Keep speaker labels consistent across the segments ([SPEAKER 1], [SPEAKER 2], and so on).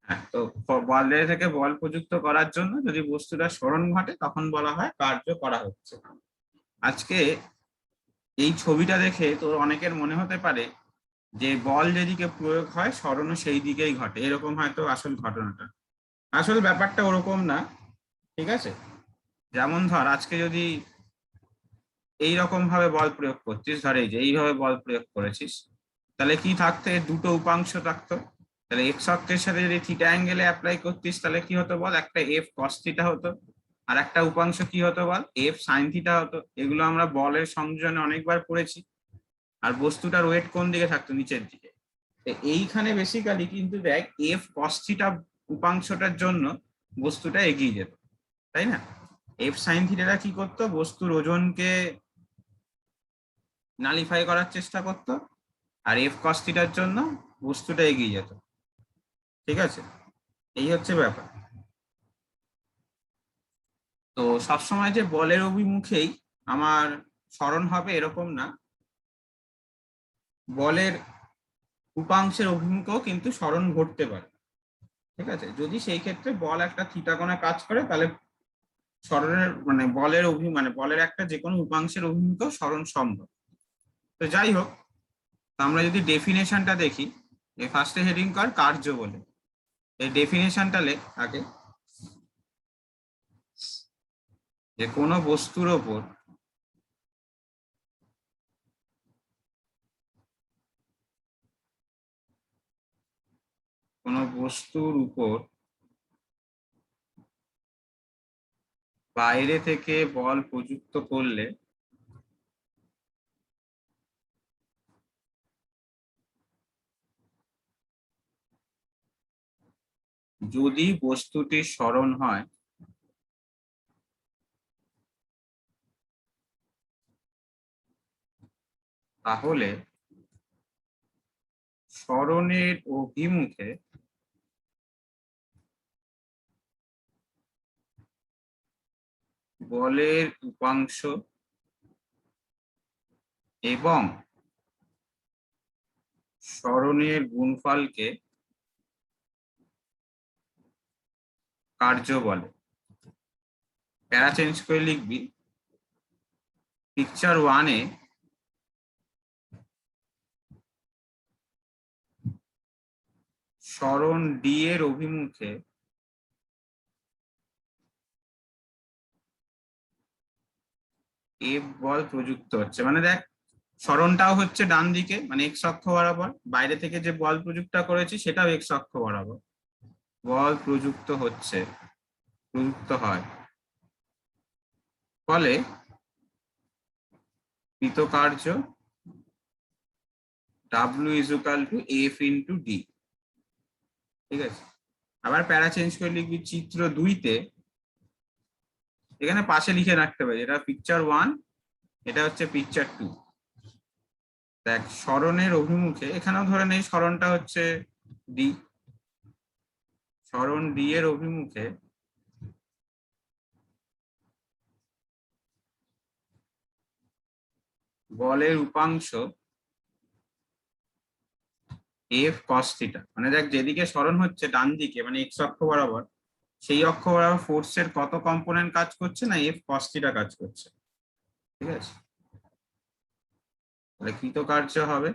[SPEAKER 1] হ্যাঁ, তো বলে থেকে বল প্রযুক্ত করার জন্য যদি বস্তুটা সরণ ঘটে তখন বলা হয় কার্য করা হচ্ছে। আজকে এই ছবিটা দেখে তোর অনেকের মনে হতে পারে যে বল যেদিকে প্রয়োগ হয় সরণও সেই দিকেই ঘটে, এরকম হয়তো আসল ঘটনাটা। আসল ব্যাপারটা ওরকম না, ঠিক আছে? যেমন ধর আজকে যদি এইরকম ভাবে বল প্রয়োগ করছিস, ধর এই যে এইভাবে বল প্রয়োগ করেছিস, তাহলে কি থাকতো? এর দুটো উপাংশ থাকতো। তাহলে এক্স অক্ষের সাথে যদি থিটা অ্যাঙ্গেলে অ্যাপ্লাই করতিস তাহলে কি হতো বল? একটা এফ কস থিটা হতো, আর একটা উপাংশ কি হতো বল? এফ সাইন থিটা হতো। এগুলো আমরা বলের সংযোজনে অনেকবার পড়েছি। আর বস্তুটার ওয়েট কোন দিকে থাকতো? নিচের দিকে। এইখানে বেসিক্যালি কিন্তু দেখ এফ কস থিটা উপাংশটার জন্য বস্তুটা এগিয়ে যেত, তাই না? এফ সাইন থিটাটা কি করতো? বস্তুর ওজনকে নালিফাই করার চেষ্টা করতো, আর এফ কস থিটার জন্য বস্তুটা এগিয়ে যেত। ঠিক আছে, এই হচ্ছে ব্যাপার। তো সবসময় যে বলের অভিমুখেই আমার সরণ হবে এরকম না, বলের উপাংশের অভিমুখেও কিন্তু সরণ ঘটতে পারে। ঠিক আছে, যদি সেই ক্ষেত্রে বল একটা থিটা কোণে কাজ করে তাহলে সরণের মানে বলের মানে বলের একটা যে কোনো উপাংশের অভিমুখেও সরণ সম্ভব। তো যাই হোক, আমরা যদি ডেফিনেশনটা দেখি, ফার্স্টে হেডিং কর কার্য বলে। এই ডেফিনেশনটা লেখ আগে, যে কোনো বস্তুর ওপর কোনো বস্তুর উপর বাইরে থেকে বল প্রযুক্ত করলে যদি বস্তুটির সরণ হয় তাহলে সরণের অভিমুখে বলের উপাংশ এবং সরণের গুণফলকে কার্য বলে। প্যারা চেঞ্জ করে লিখবি, পিকচার 1-এ সরণ ডি এর অভিমুখে এফ বল প্রযুক্ত হচ্ছে। মানে দেখ, সরণটাও হচ্ছে ডান দিকে, মানে এক্স অক্ষ বরাবর, বাইরে থেকে যে বল প্রযুক্ত করেছি সেটাও এক্স অক্ষ বরাবর বল প্রযুক্ত হচ্ছে, প্রযুক্ত হয়। ফলে কৃতকার্য W is equal to F into D. ঠিক আছে, আবার প্যারা চেঞ্জ করে লিখবি চিত্র 2-তে, এখানে পাশে লিখে রাখতে পারি, এটা পিকচার 1, এটা হচ্ছে পিকচার 2। দেখ সরণের অভিমুখে, এখানেও ধরে নেই সরণটা হচ্ছে ডি, সরণ ডি এর অভিমুখে বলের উপাংশ এফ কস থিটা। মানে দেখ যেদিকে সরণ হচ্ছে ডান দিকে, মানে এক্স অক্ষ বরাবর, সেই অক্ষ বরাবর ফোর্সের কত কম্পোনেন্ট কাজ করছে? না এফ কস থিটা কাজ করছে। ঠিক আছে, তাহলে কৃতকার্য হবে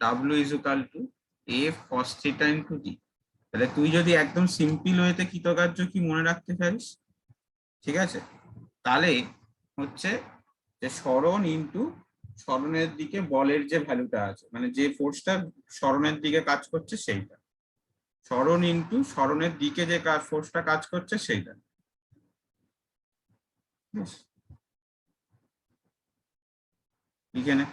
[SPEAKER 1] W is equal to F cos theta into D. তাহলে তুই যদি একদম সিম্পল ওয়েতে কৃতকার্য কি মনে রাখতে পারিস, ঠিক আছে, তাহলে হচ্ছে যে সরণ ইন্টু সরণের দিকে বলের যে ভ্যালুটা আছে, মানে যে ফোর্সটা সরণের দিকে কাজ করছে সেইটা, সরণ ইন্টু সরণের দিকে যে ফোর্সটা কাজ করছে সেইটা। লিখে নে।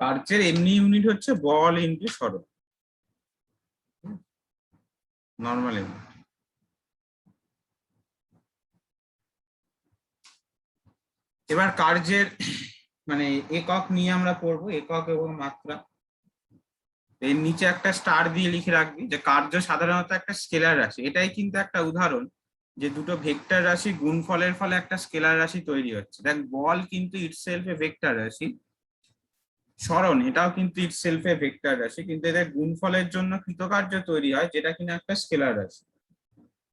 [SPEAKER 1] কার্যের এমনি ইউনিট হচ্ছে বল ইন্টু সরণ, নর্মাল ইউনিট। এবার কার্যের মানে একক নিয়ে আমরা পড়বো, একক এবং মাত্রা। এর নিচে একটা স্টার দিয়ে লিখে রাখবি যে কার্য সাধারণত একটা স্কেলার রাশি। এটাই কিন্তু একটা উদাহরণ যে দুটো ভেক্টর রাশি গুণফলের ফলে একটা স্কেলার রাশি তৈরি হচ্ছে। দেখ বল কিন্তু ইটসেলফ এ ভেক্টর রাশি, সরণ এটাও কিন্তু ইটসেলফ এ ভেক্টর রাশি, কিন্তু এদের গুণফলের জন্য কৃতকার্য তৈরি হয় যেটা কিনা একটা স্কেলার রাশি।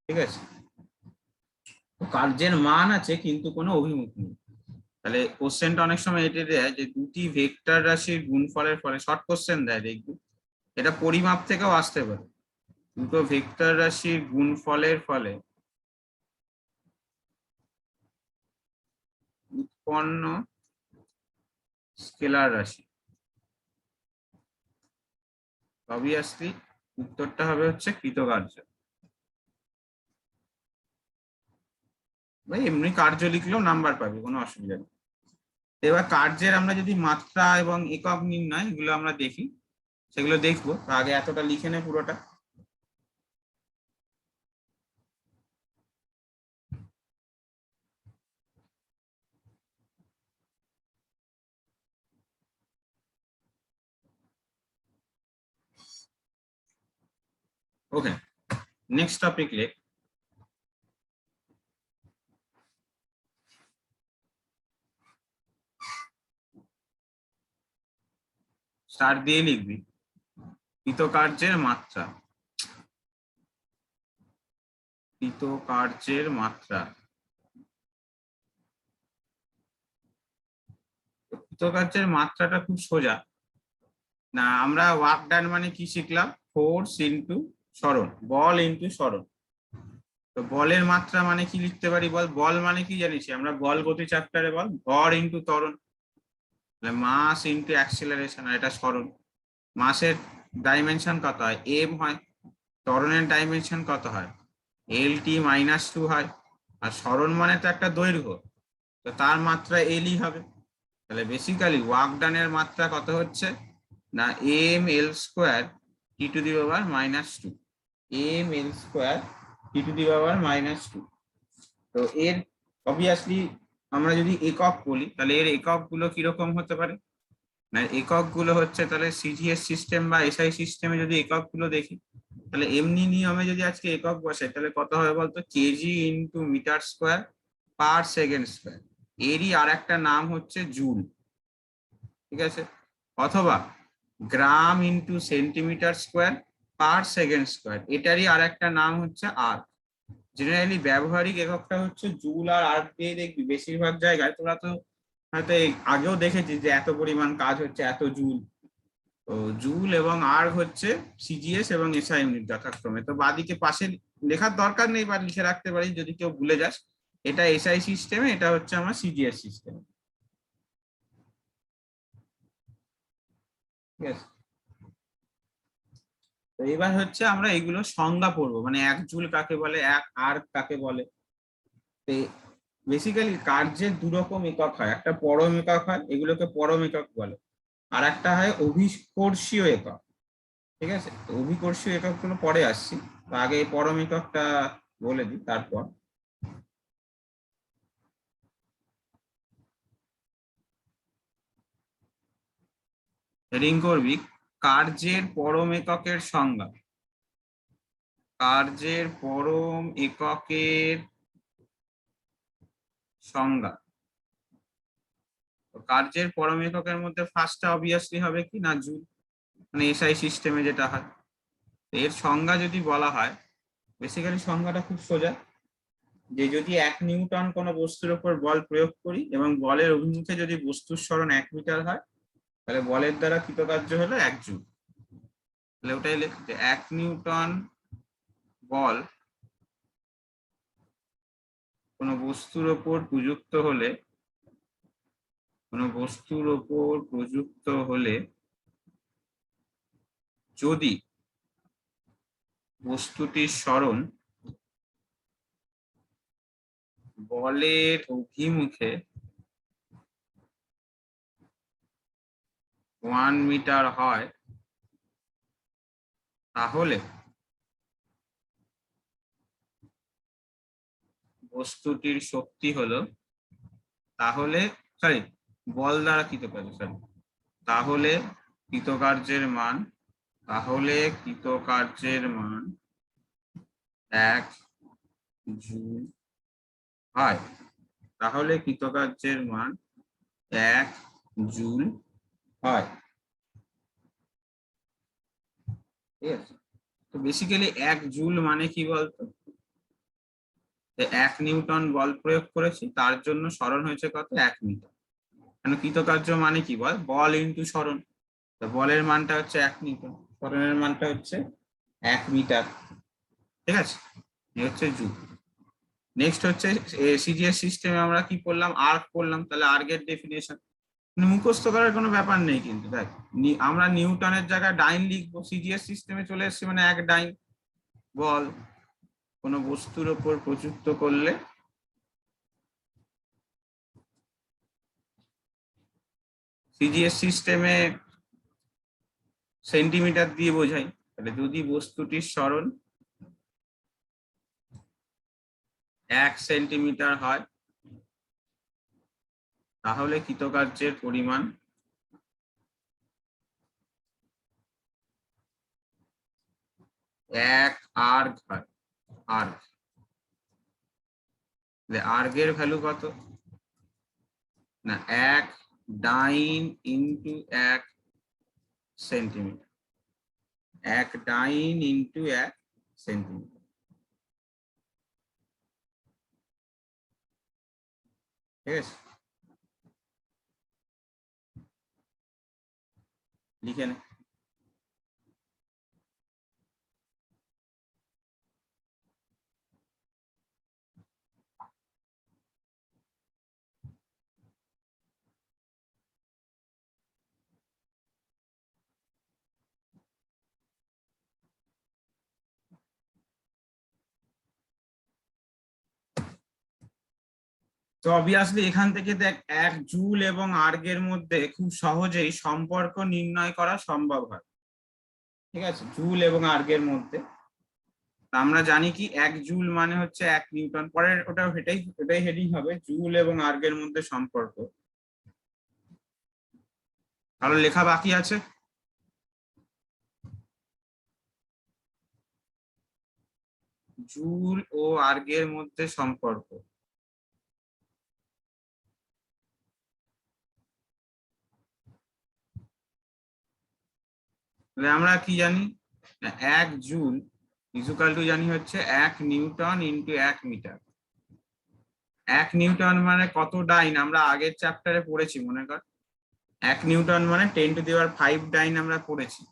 [SPEAKER 1] ঠিক আছে, কার্যের মান আছে কিন্তু কোনো অভিমুখ নেই। তাহলে কোশ্চেনটা অনেক সময় এটা দেয় যে দুটি ভেক্টর রাশির গুণফলের ফলে, শর্ট কোশ্চেন দেয় দেখবি, এটা পরিমাপ থেকেও আসতে পারে। দুটো ভেক্টর রাশির গুণফলের ফলে উৎপন্ন স্কেলার রাশি, অবভিয়াসলি উত্তরটা হবে হচ্ছে কৃতকার্য। ভাই এমনি কার্য লিখলেও নাম্বার পাবে, কোনো অসুবিধা নেই। এবার কার্যের আমরা যদি মাত্রা এবং একক নির্ণয় এগুলো আমরা দেখি, সেগুলো দেখবো। আগে এতটা লিখে নে পুরোটা। ওকে, নেক্সট টপিক লেখ। স্টার দিয়ে লিখবি কৃতকার্যের মাত্রা। কৃতকার্যের মাত্রা, কৃতকার্যের মাত্রাটা খুব সোজা না। আমরা ওয়ার্ক ডান মানে কি শিখলাম? ফোর্স ইন্টু সরণ, বল ইন্টু সরণ। তো বলের মাত্রা মানে কি লিখতে পারি বল? বল মানে কি জানিস আমরা? বল গতি চ্যাপ্টারে বল ভর ইন্টু ত্বরণ, মাস ইন্টু অ্যাক্সিলারেশন। আর এটা সরণ, মাসের ডাইমেনশন কত হয়? এম হয়। ত্বরণের ডাইমেনশন কত হয়? LT-2 হয়। আর সরণ মানে তো একটা দৈর্ঘ্য, তো তার মাত্রা এলই হবে। তাহলে বেসিক্যালি ওয়ার্ক ডানের মাত্রা কত হচ্ছে না ml² T⁻², ml² T⁻²। তো এর অবভিয়াসলি আমরা যদি একক বলি তাহলে এর একক গুলো কিরকম হতে পারে না? একক গুলো হচ্ছে তাহলে সিজিএস সিস্টেম বা এসআই সিস্টেমে যদি একক গুলো দেখি, তাহলে এমনি নিয়মে যদি আজকে একক বসে তাহলে কত হবে বলতো? Kg into metre square per second square. এরই আর একটা নাম হচ্ছে জুল। ঠিক আছে, অথবা gram into centimetre square per second square, এটারই আর একটা নাম হচ্ছে আর। জেনারেলি ব্যবহারিক এককটা হচ্ছে জুল আর আর্ক দিয়ে দেখবি বেশিরভাগ জায়গায়। তোরা তো হয়তো আগেও দেখেছিস যে এত পরিমাণ কাজ হচ্ছে এত জুল। তো জুল এবং আর্ক হচ্ছে সিজিএস এবং এসআই ইউনিট যথাক্রমে। তো বাদিকে পাশে লেখার দরকার নেই বা লিখে রাখতে পারিস যদি কেউ ভুলে যাস। এটা এসআই সিস্টেমে, এটা হচ্ছে আমার সিজিএস সিস্টেমে। ঠিক আছে, তো এবার হচ্ছে আমরা এগুলো সংজ্ঞা পড়বো, মানে এক জুল কাকে বলে, এক আর্ক কাকে বলে। বেসিক্যালি কার্যের দু রকম একক হয়, একটা পরম একক হয়, এগুলোকে পরম একক বলে। আর একটা হয় অভিকর্ষীয় একক। ঠিক আছে, তো অভিকর্ষীয় একক গুলো পরে আসছি, তো আগে পরম এককটা বলে দিই তারপর। হেডিং করবি কার্যের পরম এককের সংজ্ঞা। কার্যের পরম এককের সংজ্ঞা। কার্যের পরম এককের মধ্যে ফার্স্টটা অবভিয়াসলি হবে কি না জুল, মানে এসআই সিস্টেমে যেটা হয়। এর সংজ্ঞা যদি বলা হয়, বেসিক্যালি সংজ্ঞাটা খুব সোজা, যে যদি 1 নিউটন কোনো বস্তুর উপর বল প্রয়োগ করি এবং বলের অভিমুখে যদি বস্তুর সরণ 1 মিটার হয়, তাহলে বলের দ্বারা কৃতকার্য হলো 1 জুল। তাহলে ওটাই লেখ যে 1 নিউটন বল কোনো বস্তুর ওপর প্রযুক্ত হলে, যদি বস্তুটির সরণ বলের অভিমুখে 1 মিটার হয়, তাহলে বস্তুটির শক্তি হলো, তাহলে সরি বল দ্বারা কৃতকার্য, তাহলে কৃতকার্যের মান তাহলে কৃতকার্যের মান 1 জুল হয়। তাহলে কৃতকার্যের মান 1 জুল হয়। ঠিক আছে, তো বেসিক্যালি 1 জুল মানে কি বলতো, 1 নিউটন বল প্রয়োগ করেছি, তার জন্য সরণ হয়েছে কত, 1 মিটার। কেন, কৃতকার্য মানে কি বল, বল ইন্টু সরণ। তো বলের মানটা হচ্ছে 1 নিউটন, সরণের মানটা হচ্ছে 1 মিটার। ঠিক আছে, এই হচ্ছে জুল। নেক্সট হচ্ছে সিজিএস সিস্টেমে আমরা কি করলাম, আর্ক করলাম। তাহলে আর্কের ডেফিনেশন মুখস্থ করার কোনো ব্যাপার নেই, কিন্তু দেখ আমরা নিউটনের জায়গায় ডাইন লিখবো, সিজিএস সিস্টেমে চলে এসেছি মানে 1 ডাইন। বল কোনো বস্তুর উপর প্রযুক্ত করলে সিজিএস সিস্টেমে সেন্টিমিটার দিয়ে বোঝাই। তাহলে যদি বস্তুটির সরণ 1 সেন্টিমিটার হয়, তাহলে কৃতকার্যের পরিমাণ 1 আর্গ হয়। আর্গ, আর্গের ভ্যালু কত না, 1 ডাইন ইন্টু 1 সেন্টিমিটার। 1 ডাইন ইন্টু 1 সেন্টিমিটার। ঠিক আছে, লিখে নে। তো অবভিয়াসলি এখান থেকে দেখ 1 জুল এবং আর্গের মধ্যে খুব সহজেই সম্পর্ক নির্ণয় করা সম্ভব হয়। ঠিক আছে, জুল এবং আর্গের মধ্যে আমরা জানি কি 1 জুল মানে হচ্ছে 1 নিউটন। পরের ওটা এটাই হেডিং হবে, জুল এবং আর্গের মধ্যে সম্পর্ক। তাহলে লেখা বাকি আছে, জুল ও আর্গের মধ্যে সম্পর্ক। আমরা কি জানি, 1 জুল ইকুয়াল টু জানি হচ্ছে 1 নিউটন ইন্টু 1 মিটার। 1 নিউটন মানে কত ডাইন আমরা আগের চ্যাপ্টারে পড়েছি মনে কর। 1 নিউটন মানে 10⁵ ডাইন আমরা পড়েছি।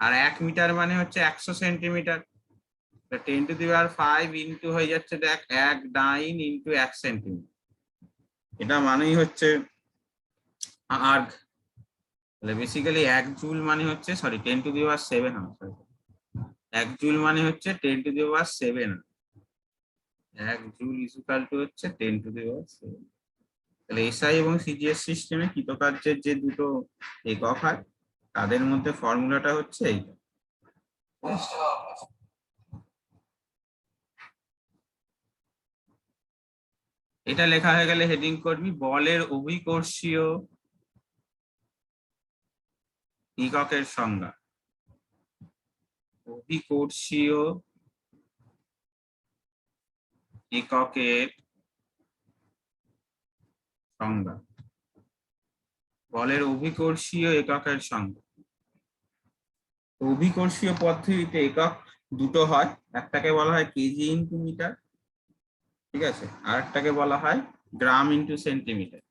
[SPEAKER 1] আর 1 মিটার মানে হচ্ছে 100 সেন্টিমিটার। 10⁵ ইন্টু হয়ে যাচ্ছে দেখ 1 ডাইন ইন্টু 1 সেন্টিমিটার। এটা মানেই হচ্ছে আর্গ। তাহলে বেসিক্যালি 1 জুল মানে হচ্ছে, সরি 10⁷ হবে, 1 জুল মানে হচ্ছে 10⁷। 1 জুল ইকুয়াল টু হচ্ছে 10⁷। তাহলে এসআই এবং সিজিএস সিস্টেমে কৃতকার্যের যে দুটো একক হয়, তাদের মধ্যে ফর্মুলাটা হচ্ছে এইটা। এটা লেখা হয়ে গেলে হেডিং করবি বলের অভিকর্ষীয় এককের সংজ্ঞা। অভিকর্ষীয় এককের সংজ্ঞা, বলের অভিকর্ষীয় এককের সংজ্ঞা। অভিকর্ষীয় পদ্ধতিতে একক দুটো হয়, একটাকে বলা হয় কেজি ইন্টু মিটার, ঠিক আছে, আর একটাকে বলা হয় গ্রাম ইন্টু সেন্টিমিটার।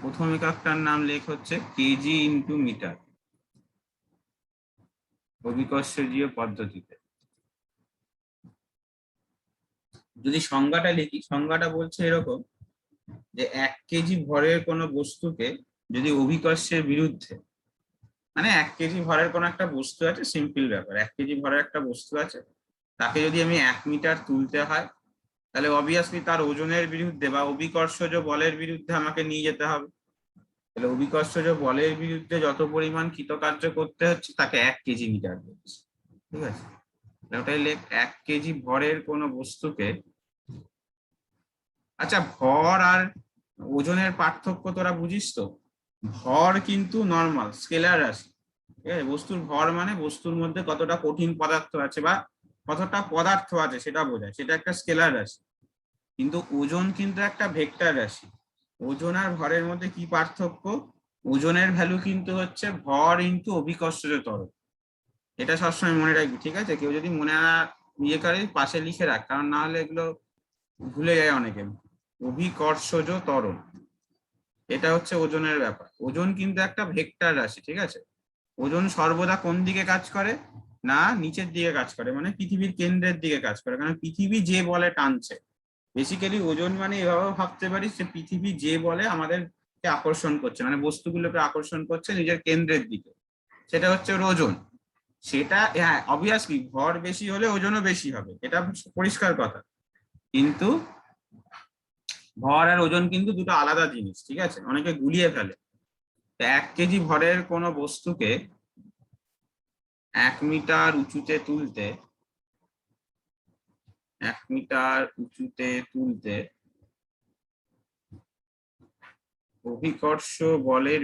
[SPEAKER 1] প্রথম এককটার নাম লেখ হচ্ছে কেজি ইন্টু মিটার অভিকর্ষীয় পদ্ধতিতে। যদি সংজ্ঞাটা লিখি, সংজ্ঞাটা বলছে এরকম যে 1 কেজি ভরের কোনো বস্তুকে যদি অভিকর্ষের বিরুদ্ধে, মানে 1 কেজি ভরের কোনো একটা বস্তু আছে, সিম্পল ব্যাপার, 1 কেজি ভরের একটা বস্তু আছে, তাকে যদি আমি 1 মিটার তুলতে হয়, তাহলে অবভিয়াসলি তার ওজনের বিরুদ্ধে বা অভিকর্ষজ বলের বিরুদ্ধে আমাকে নিয়ে যেতে হবে। তাহলে অভিকর্ষজ বলের বিরুদ্ধে যত পরিমাণ কৃতকার্য করতে হচ্ছে তাকে 1 কেজি মিটার বলছে। ঠিক আছে, ওটাই লেখ 1 কেজি ভরের কোনো বস্তুকে। আচ্ছা, ভর আর ওজনের পার্থক্য তোরা বুঝিস তো? ভর কিন্তু নর্মাল স্কেলার রাশি, ঠিক আছে, বস্তুর ভর মানে বস্তুর মধ্যে কতটা কঠিন পদার্থ আছে বা কতটা পদার্থ আছে সেটা বোঝায়, সেটা একটা স্কেলার রাশি। কিন্তু ওজন কিন্তু একটা ভেক্টর রাশি। ওজন আর ভরের মধ্যে কি পার্থক্য? ওজনের ভ্যালু কিন্তু হচ্ছে ভর ইন্টু অভিকর্ষজ ত্বরণ। এটা সবসময় মনে রাখবি, ঠিক আছে? কেউ যদি মনে না ইয়ে করে পাশে লিখে রাখ, কারণ না হলে এগুলো ভুলে যায় অনেকে। অভিকর্ষজ ত্বরণ, এটা হচ্ছে ওজনের ব্যাপার। ওজন কিন্তু একটা ভেক্টর রাশি, ঠিক আছে? ওজন সর্বদা কোন দিকে কাজ করে? না নিচের দিকে কাজ করে, মানে পৃথিবীর কেন্দ্রের দিকে কাজ করে, কারণ পৃথিবী যে বলে টানছে। বেসিক্যালি ওজন মানে এভাবে ভাবতে পারিস যে পৃথিবী যে বলে আমাদেরকে আকর্ষণ করছে, মানে বস্তুগুলোকে আকর্ষণ করছে নিজের কেন্দ্রের দিকে, সেটা হচ্ছে ওর ওজন। সেটা হ্যাঁ অবভিয়াসলি ভর বেশি হলে ওজনও বেশি হবে, এটা পরিষ্কার কথা। কিন্তু ভর আর ওজন কিন্তু দুটো আলাদা জিনিস, ঠিক আছে? অনেকে গুলিয়ে ফেলে। 1 কেজি ভরের কোনো বস্তুকে 1 মিটার উঁচুতে তুলতে 1 মিটার উঁচুতে তুলতে অভিকর্ষ বলের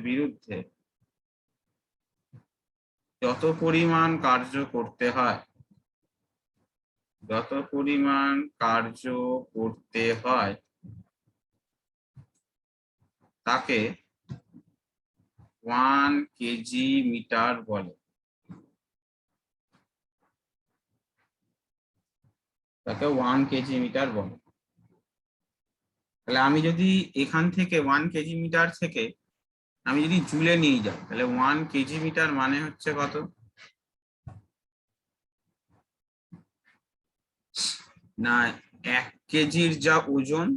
[SPEAKER 1] বিরুদ্ধে যত পরিমাণ কার্য করতে হয় তাকে 1 কেজি মিটার বলে। তাহলে আমি যদি এখান থেকে 1 কেজি মিটার থেকে আমি যদি জুলে নিয়ে যাই, তাহলে 1 কেজি মিটার মানে হচ্ছে কত? না 1 কেজির যা ওজন,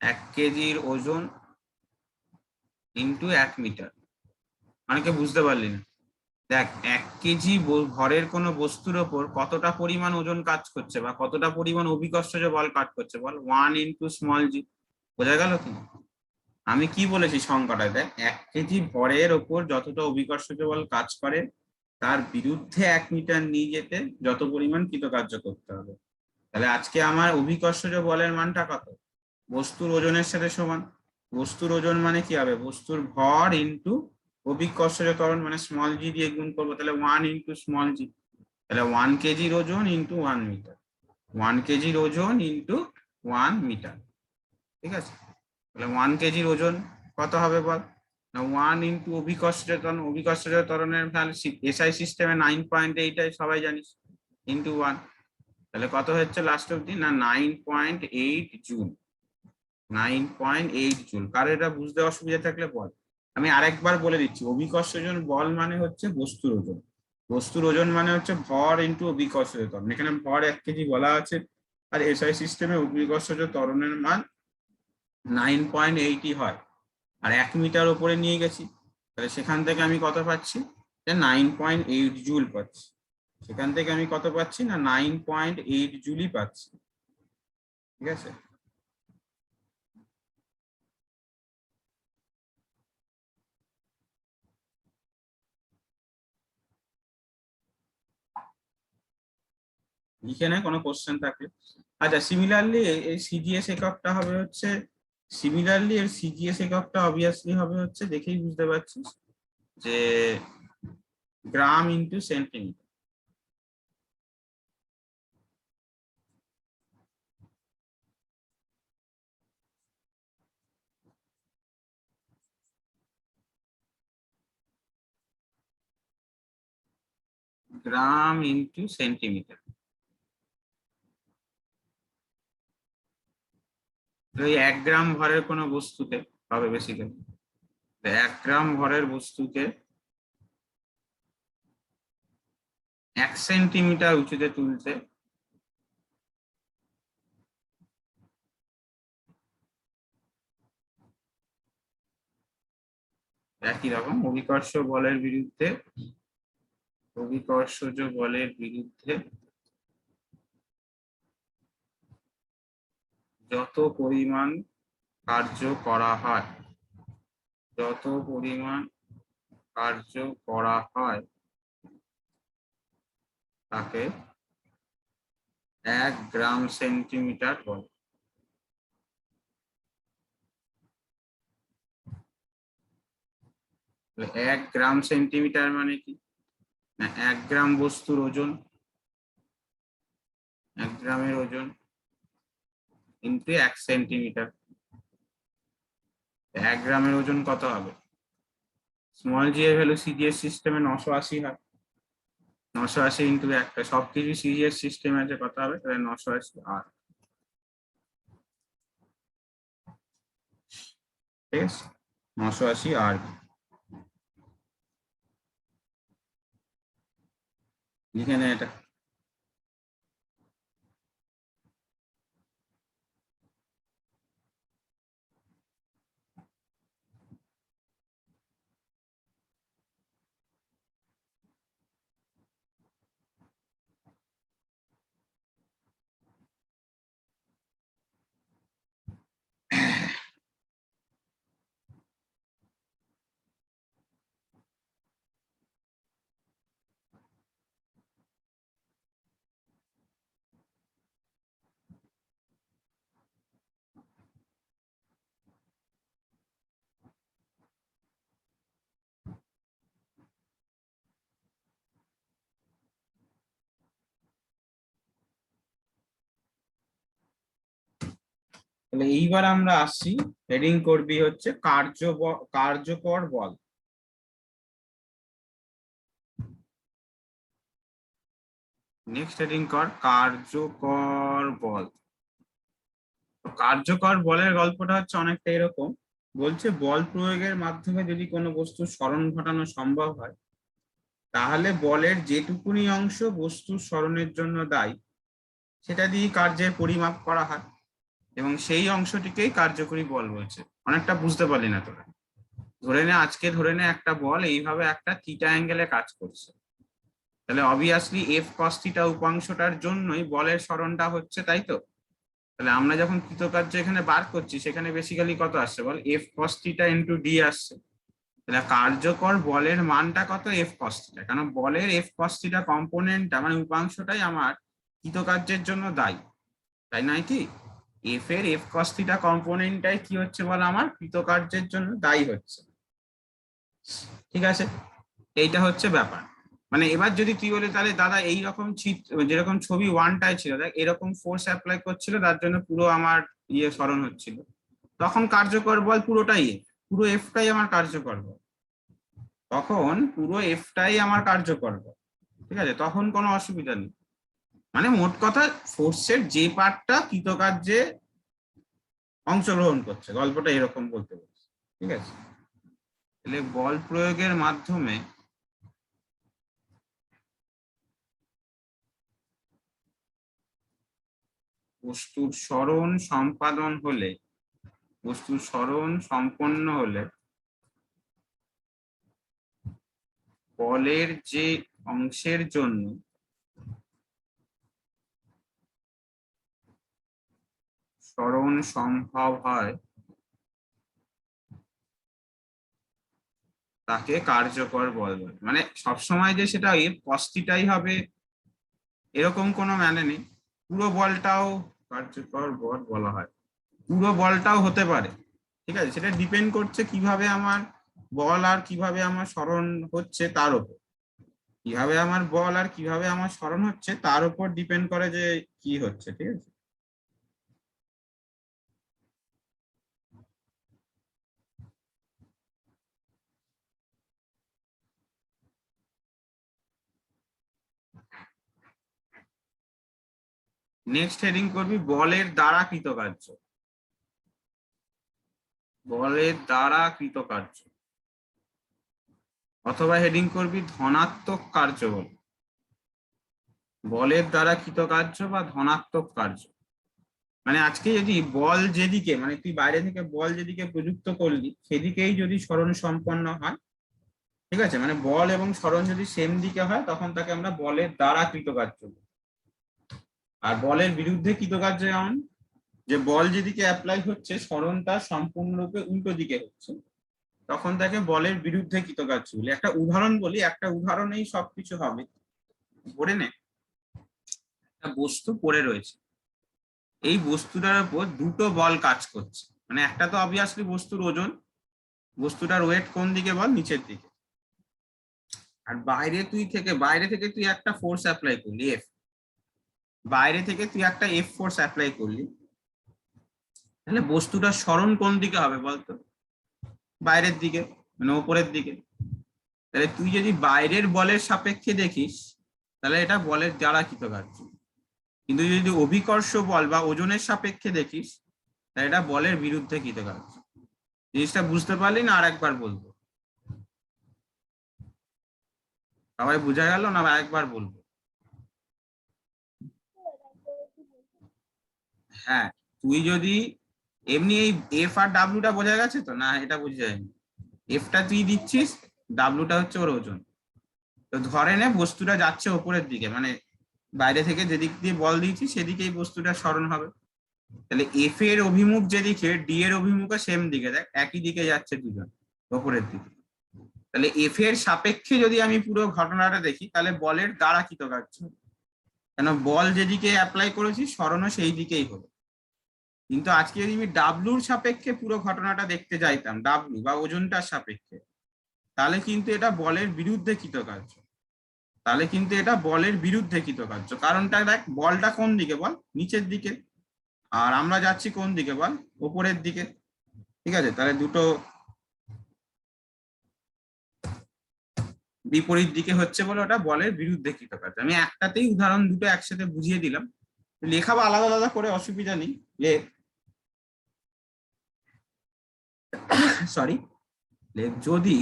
[SPEAKER 1] 1 কেজির ওজন ইন্টু 1 মিটার। অনেকে বুঝতে পারলি না। দেখ 1 কেজি ভরের কোনো বস্তুর ওপর কতটা পরিমাণ ওজন কাজ করছে বা কতটা পরিমাণ অভিকর্ষজ বল কাজ করছে বল, 1 × জি। বোঝা গেল কি? আমি কি বলেছি সংখ্যাটা? দেখ 1 কেজি ভরের ওপর যতটা অভিকর্ষজ বল কাজ করে তার বিরুদ্ধে 1 মিটার নিয়ে যেতে যত পরিমাণ কৃতকার্য করতে হবে। তাহলে আজকে আমার অভিকর্ষজ বলের মানটা কত? বস্তুর ওজনের সাথে সমান। বস্তুর ওজন মানে কি হবে? বস্তুর ভর ইন্টু অভিকর্ষজ ত্বরণ, মানে স্মল জি দিয়ে গুণ করবো, তাহলে 1 × স্মল জি। তাহলে 1 কেজির ওজন ইন্টু 1 মিটার, 1 কেজির ওজন ইন্টু 1 মিটার, ঠিক আছে? তাহলে 1 কেজির ওজন কত হবে বল? না 1 × অভিকর্ষজ ত্বরণের ভ্যালু এসআই সিস্টেমে 9.8 সবাই জানিস, ইন্টু 1। তাহলে কত হচ্ছে লাস্ট অব্দি? না 9.8 জুল। 9.8 জুল। কারো এটা বুঝতে অসুবিধা থাকলে বল। আমি আরেকবার বলে দিচ্ছি, অভিকর্ষজ বল মানে হচ্ছে বস্তুর ওজন। বস্তুর ওজন মানে হচ্ছে ভর ইন্টু অভিকর্ষজ ত্বরণ। এখানে ভর 1 কেজি বলা আছে, আর এসআই সিস্টেমে অভিকর্ষজ ত্বরণের মান 9.8 হয়। আর 1 মিটার উপরে নিয়ে গেছি, তাহলে সেখান থেকে আমি কত পাচ্ছি? 9.8 জুল পাচ্ছি। সেখান থেকে আমি কত পাচ্ছি? না 9.8 জুলই পাচ্ছি, ঠিক আছে? লিখে নেয় কোনো কোশ্চেন থাকলে। আচ্ছা সিমিলারলি এই সিজিএস এককটা হবে হচ্ছে, এর সিজিএস এককটা অবভিয়াসলি হবে হচ্ছে, দেখেই বুঝতে পারছিস যে গ্রাম ইন্টু সেন্টিমিটার। গ্রাম ইন্টু সেন্টিমিটার। এই 1 গ্রাম ভরের কোনো বস্তুকে হবে বেসিক্যালি, 1 গ্রাম ভরের বস্তুকে 1 সেন্টিমিটার উঁচুতে তুলতে একই রকম অভিকর্ষজ বলের বিরুদ্ধে যত পরিমাণ কার্য করা হয় তাকে 1 গ্রাম সেন্টিমিটার বলে। 1 গ্রাম সেন্টিমিটার মানে কি, না 1 গ্রাম বস্তুর ওজন, 1 গ্রামের ওজন ইন্টু 1 সেন্টিমিটার। 1 গ্রামের ওজন কত হবে? স্মল জি এর ভ্যালু সিজিএস সিস্টেমে 980 হয়। 980 ইন্টু 1, সবকিছু সিজিএস সিস্টেমে আছে, কত হবে তাহলে 980 আর, ঠিক আছে, 980 আর লিখে নে এটা। তাহলে এইবার আমরা আসছি, হেডিং করবি হচ্ছে কার্যকর বল। নেক্সট হেডিং কর কার্যকর বল। কার্যকর বলের গল্পটা হচ্ছে অনেকটা এরকম, বলছে বল প্রয়োগের মাধ্যমে যদি কোনো বস্তুর সরণ ঘটানো সম্ভব হয়, তাহলে বলের যেটুকুনি অংশ বস্তুর সরণের জন্য দায়ী সেটা দিয়ে কার্যের পরিমাপ করা হয়, এবং সেই অংশটিকেই কার্যকরী বল বলছে। অনেকটা বুঝতে পারলি না তোরা? ধরে নে একটা বল এইভাবে একটা থিটা অ্যাঙ্গেলে কাজ করছে, তাহলে অবভিয়াসলি এফ কস থিটা উপাংশটার জন্যই বলের সরণটা হচ্ছে, তাই তো? তাহলে আমরা যখন কৃতকার্য এখানে বার করছি, সেখানে বেসিক্যালি কত আসছে বল, F cos theta into D আসছে। তাহলে কার্যকর বলের মানটা কত, এফ কস থিটা, কারণ বলের এফ কস থিটা কম্পোনেন্টটা মানে উপাংশটাই আমার কৃতকার্যের জন্য দায়ী, তাই নয় কি? এফ এর এফ কস থিটা কম্পোনেন্টটাই কি হচ্ছে বল, আমার কৃতকার্যের জন্য দায়ী হচ্ছে, ঠিক আছে? এইটা হচ্ছে ব্যাপার। মানে এবার যদি তুই বলি তাহলে দাদা এইরকম চিত্র, যেরকম ছবি ওয়ানটায় ছিল, দেখ এরকম ফোর্স অ্যাপ্লাই করছিল, তার জন্য পুরো আমার সরণ হচ্ছিল, তখন কার্যকর বল পুরোটাই পুরো এফটাই আমার কার্যকর বল, তখন পুরো এফটাই আমার কার্যকর বল, ঠিক আছে? তখন কোনো অসুবিধা নেই। মানে মোট কথা ফোর্সের যে পার্টটা কৃতকার্যে অংশগ্রহণ করছে, গল্পটা এরকম বলতে বলছে, ঠিক আছে? তাহলে বল প্রয়োগের মাধ্যমে বস্তুর সরণ সম্পাদন হলে, বস্তুর সরণ সম্পন্ন হলে বলের যে অংশের জন্য সরণ সম্ভব হয় তাকে কার্যকর বল বলে। মানে সবসময় যে সেটা এফ কস থিটাই হবে এরকম কোনো মানে নেই, পুরো বলটাও কার্যকর বল বলা হয়, পুরো বলটাও হতে পারে, ঠিক আছে? সেটা ডিপেন্ড করছে কিভাবে আমার বল আর কিভাবে আমার সরণ হচ্ছে তার উপর, কিভাবে আমার বল আর কিভাবে আমার সরণ হচ্ছে তার উপর ডিপেন্ড করে যে কি হচ্ছে, ঠিক আছে? নেক্সট হেডিং করবি বলের দ্বারা কৃতকার্য। বলের দ্বারা কৃতকার্য, অথবা হেডিং করবি ধনাত্মক কার্য বল। বলের দ্বারা কৃতকার্য বা ধনাত্মক কার্য, মানে আজকে যদি বল যেদিকে, মানে তুই বাইরে থেকে বল যেদিকে প্রযুক্ত করলি সেদিকেই যদি সরণ সম্পন্ন হয়, ঠিক আছে, মানে বল এবং সরণ যদি সেম দিকে হয় তখন তাকে আমরা বলের দ্বারা কৃতকার্য বলি। আর বলের বিরুদ্ধে কৃতকার্য যেমন, যে বল যেদিকে অ্যাপ্লাই হচ্ছে সরণ তার সম্পূর্ণরূপে উল্টো দিকে হচ্ছে, তখন তাকে বলের বিরুদ্ধে কৃতকার্য বলি। একটা উদাহরণ বলি, একটা উদাহরণেই সবকিছু হবে। ধরে নে একটা বস্তু পড়ে রয়েছে, এই বস্তুটার উপর দুটো বল কাজ করছে, মানে একটা তো অবভিয়াসলি বস্তুর ওজন, বস্তুটার ওয়েট কোন দিকে বল, নিচের দিকে, আর বাইরে থেকে তুই একটা ফোর্স অ্যাপ্লাই করলি, এফ, বাইরে থেকে তুই একটা এফ ফোর্স অ্যাপ্লাই করলি, তাহলে বস্তুটার সরণ কোন দিকে হবে বলতো? বাইরের দিকে, মানে উপরের দিকে। তাহলে তুই যদি বাইরের বলের সাপেক্ষে দেখিস তাহলে এটা বলের দ্বারা কৃতকার্য, কিন্তু যদি অভিকর্ষ বল বা ওজনের সাপেক্ষে দেখিস তাহলে এটা বলের বিরুদ্ধে কৃতকার্য। জিনিসটা বুঝতে পারলি না? আর একবার বলবো, সবাই বোঝা গেল না? একবার বলবো। হ্যাঁ, তুই যদি এমনি এই এফ আর ডাব্লুটা বোঝা গেছে তো? না, এটা বোঝা যায়নি। এফটা তুই দিচ্ছিস, ডাব্লুটা হচ্ছে ওর ওজন। তো ধরে নে বস্তুটা যাচ্ছে ওপরের দিকে, মানে বাইরে থেকে যেদিক দিয়ে বল দিয়েছি সেদিকেই বস্তুটা সরণ হবে। তাহলে এফ এর অভিমুখ যেদিকে, ডি এর অভিমুখও সেম দিকে, দেখ একই দিকে যাচ্ছে দুজন, ওপরের দিকে। তাহলে এফ এর সাপেক্ষে যদি আমি পুরো ঘটনাটা দেখি তাহলে বলের দ্বারা কৃতকার্য, কেন বল যেদিকে অ্যাপ্লাই করেছি সরণও সেই দিকেই হলো। কিন্তু আজকে যদি আমি ডাব্লুর সাপেক্ষে পুরো ঘটনাটা দেখতে যাইতাম, ডাব্লু বা ওজনটার সাপেক্ষে, তাহলে কিন্তু এটা বলের বিরুদ্ধে কৃতকার্য। কারণটা দেখ, বলটা কোন দিকে বল? নিচের দিকে। আর আমরা যাচ্ছি কোন দিকে বল? ওপরের দিকে। ঠিক আছে, তাহলে দুটো বিপরীত দিকে হচ্ছে বলে ওটা বলের বিরুদ্ধে কৃতকার্য। আমি একটাতেই উদাহরণ দুটো একসাথে বুঝিয়ে দিলাম, লেখা বা আলাদা আলাদা করে অসুবিধা নেই, লেখ। সরি, লেখ যদি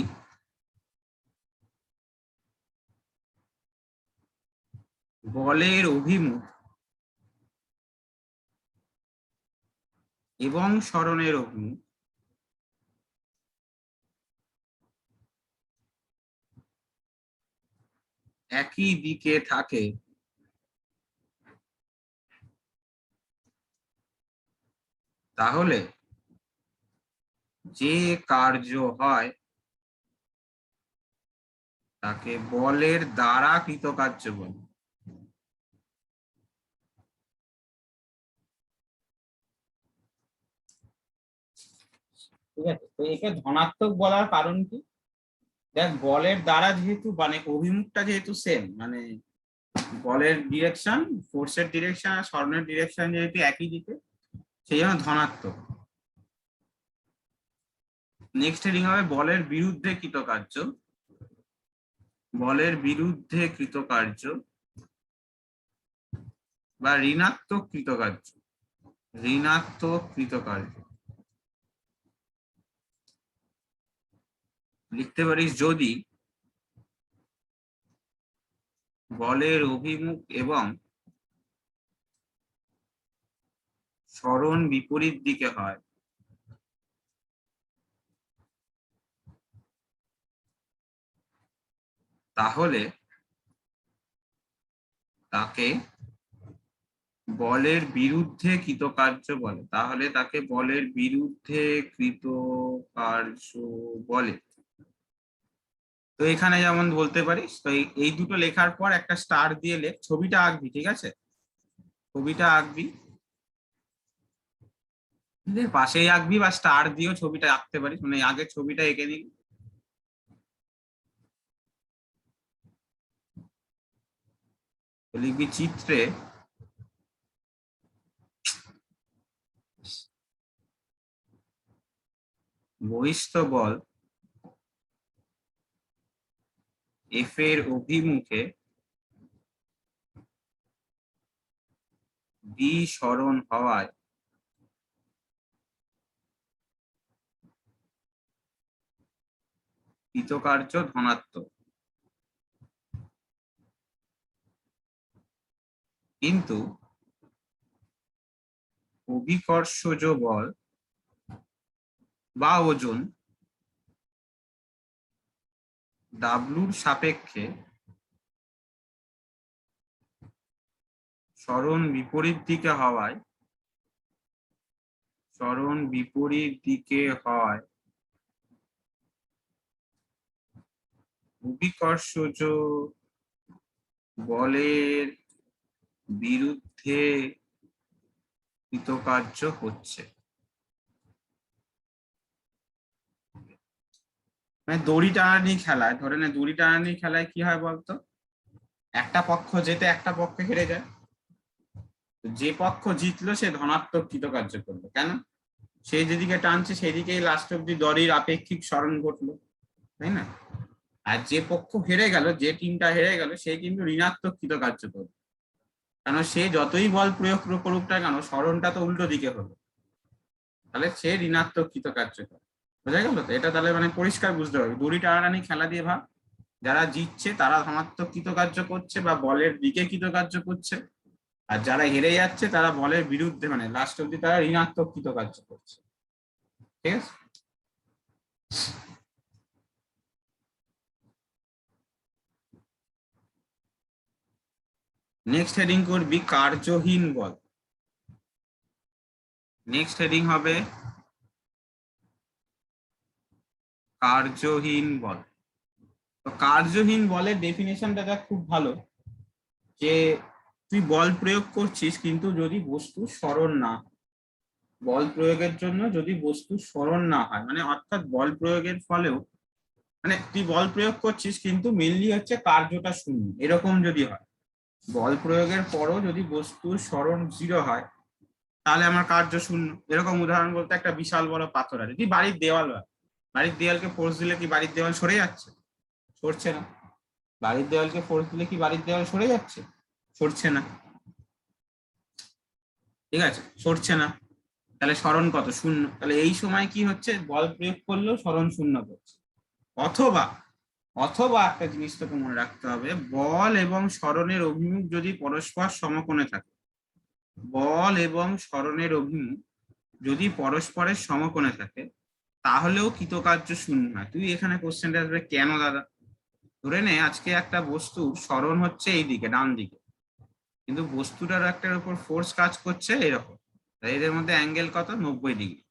[SPEAKER 1] বলের অভিমুখ এবং সরণের অভিমুখ একই দিকে থাকে, তাহলে যে কার্য হয় তাকে বলের দ্বারা কৃতকার্য বলে। ঠিক আছে, তো একে ধনাত্মক বলার কারণ কি? দেখ, বলের দ্বারা যেহেতু মানে অভিমুখটা যেহেতু সেম, মানে বলের ডিরেকশন, ফোর্সের ডিরেকশন আর সরণের ডিরেকশন যেহেতু একই দিকে, সেই জন্য ধনাত্মক। নেক্সট হেডিং হবে বলের বিরুদ্ধে কৃতকার্য। বলের বিরুদ্ধে কৃতকার্য বা ঋণাত্মক কৃতকার্য। ঋণাত্মক কৃতকার্য লিখতে পারিস যদি বলের অভিমুখ এবং সরণ বিপরীত দিকে হয়, তাহলে তাকে বলের বিরুদ্ধে কৃতকার্য বলে। তো এখানে যেমন বলতে পারিস, তো এই দুটো লেখার পর একটা স্টার দিয়ে লেখ, ছবিটা আঁকবি। ঠিক আছে, ছবিটা আঁকবি, এদের পাশেই আঁকবি বা স্টার দিয়েও ছবিটা আঁকতে পারিস, মানে আগে ছবিটা এঁকে নিবি। লিখবি চিত্রে বহিঃস্থ বল এফ এর অভিমুখে ডি সরণ হওয়ায় কৃতকার্য ধনাত্মক, কিন্তু অভিকর্ষজ বল বা ওজন ডাব্লুর সাপেক্ষে সরণ বিপরীত দিকে হয় অভিকর্ষজ বলের বিরুদ্ধে কৃতকার্য হচ্ছে। মানে দড়ি টানাটানি খেলায়, ধরে নে দড়ি টানাটানি খেলায় কি হয় বলতো, একটা পক্ষ জেতে একটা পক্ষ হেরে যায়। যে পক্ষ জিতলো সে ধনাত্মক কৃতকার্য করলো, কেন? সে যেদিকে টানছে সেদিকেই লাস্ট অব্দি দড়ির আপেক্ষিক সরণ ঘটলো, তাই না? আর যে পক্ষ হেরে গেল, যে টিমটা হেরে গেল, সে কিন্তু ঋণাত্মক কৃতকার্য করলো, কারণ সে যতই বল প্রয়োগ করুক না কেন সরণটা তো উল্টো দিকে হলো, তাহলে সে ঋণাত্মক কৃতকার্য করে। বোঝা গেল তো? এটা তাহলে মানে পরিষ্কার বুঝতে হবে, দড়ি টানাটানি খেলা দিয়ে ভাব, যারা জিতছে তারা ধনাত্মক কৃতকার্য করছে বা বলের দিকে কৃতকার্য করছে, আর যারা হেরে যাচ্ছে তারা বলের বিরুদ্ধে মানে লাস্ট অব্দি তারা ঋণাত্মক কৃতকার্য করছে। ঠিক আছে? নেক্সট হেডিং করবি কার্যহীন বল। নেক্সট হেডিং হবে কার্যহীন বল। তো কার্যহীন বলের ডেফিনেশনটা খুব ভালো, যে তুই বল প্রয়োগ করছিস কিন্তু যদি বস্তু সরণ না, বল প্রয়োগের জন্য যদি বস্তু সরণ না হয়, মানে অর্থাৎ বল প্রয়োগের ফলেও মানে তুই বল প্রয়োগ করছিস কিন্তু মেনলি হচ্ছে কার্যটা শূন্য, এরকম যদি হয়, বল প্রয়োগের পরও যদি বস্তুর সরণ 0 হয় তাহলে আমার কার্য শূন্য। এরকম উদাহরণ বলতে একটা বিশাল বড় পাথর আছে, যদি বাড়ির দেওয়াল হয়, বাড়ির দেওয়ালকে ফোর্স দিলে কি বাড়ির দেওয়াল সরে যাচ্ছে? সরছে না। বাড়ির দেওয়ালকে ফোর্স দিলে কি বাড়ির দেওয়াল সরে যাচ্ছে? সরছে না। ঠিক আছে, সরছে না, তাহলে সরণ কত? শূন্য। তাহলে এই সময় কি হচ্ছে, বল প্রয়োগ করলেও সরণ শূন্য করছে। অথবা অথবা একটা জিনিস তোকে মনে রাখতে হবে, বল এবং সরণের অভিমুখ যদি পরস্পর সমকোণে থাকে, বল এবং সরণের অভিমুখ যদি পরস্পরের সমকোণে থাকে তাহলেও কৃতকার্য শূন্য হয়। তুই এখানে কোশ্চেনটা আসবে কেন দাদা? ধরে নে আজকে একটা বস্তু সরণ হচ্ছে এই দিকে ডান দিকে, কিন্তু বস্তুটার একটার উপর ফোর্স কাজ করছে এরকম, এদের মধ্যে অ্যাঙ্গেল কত? 90 ডিগ্রি।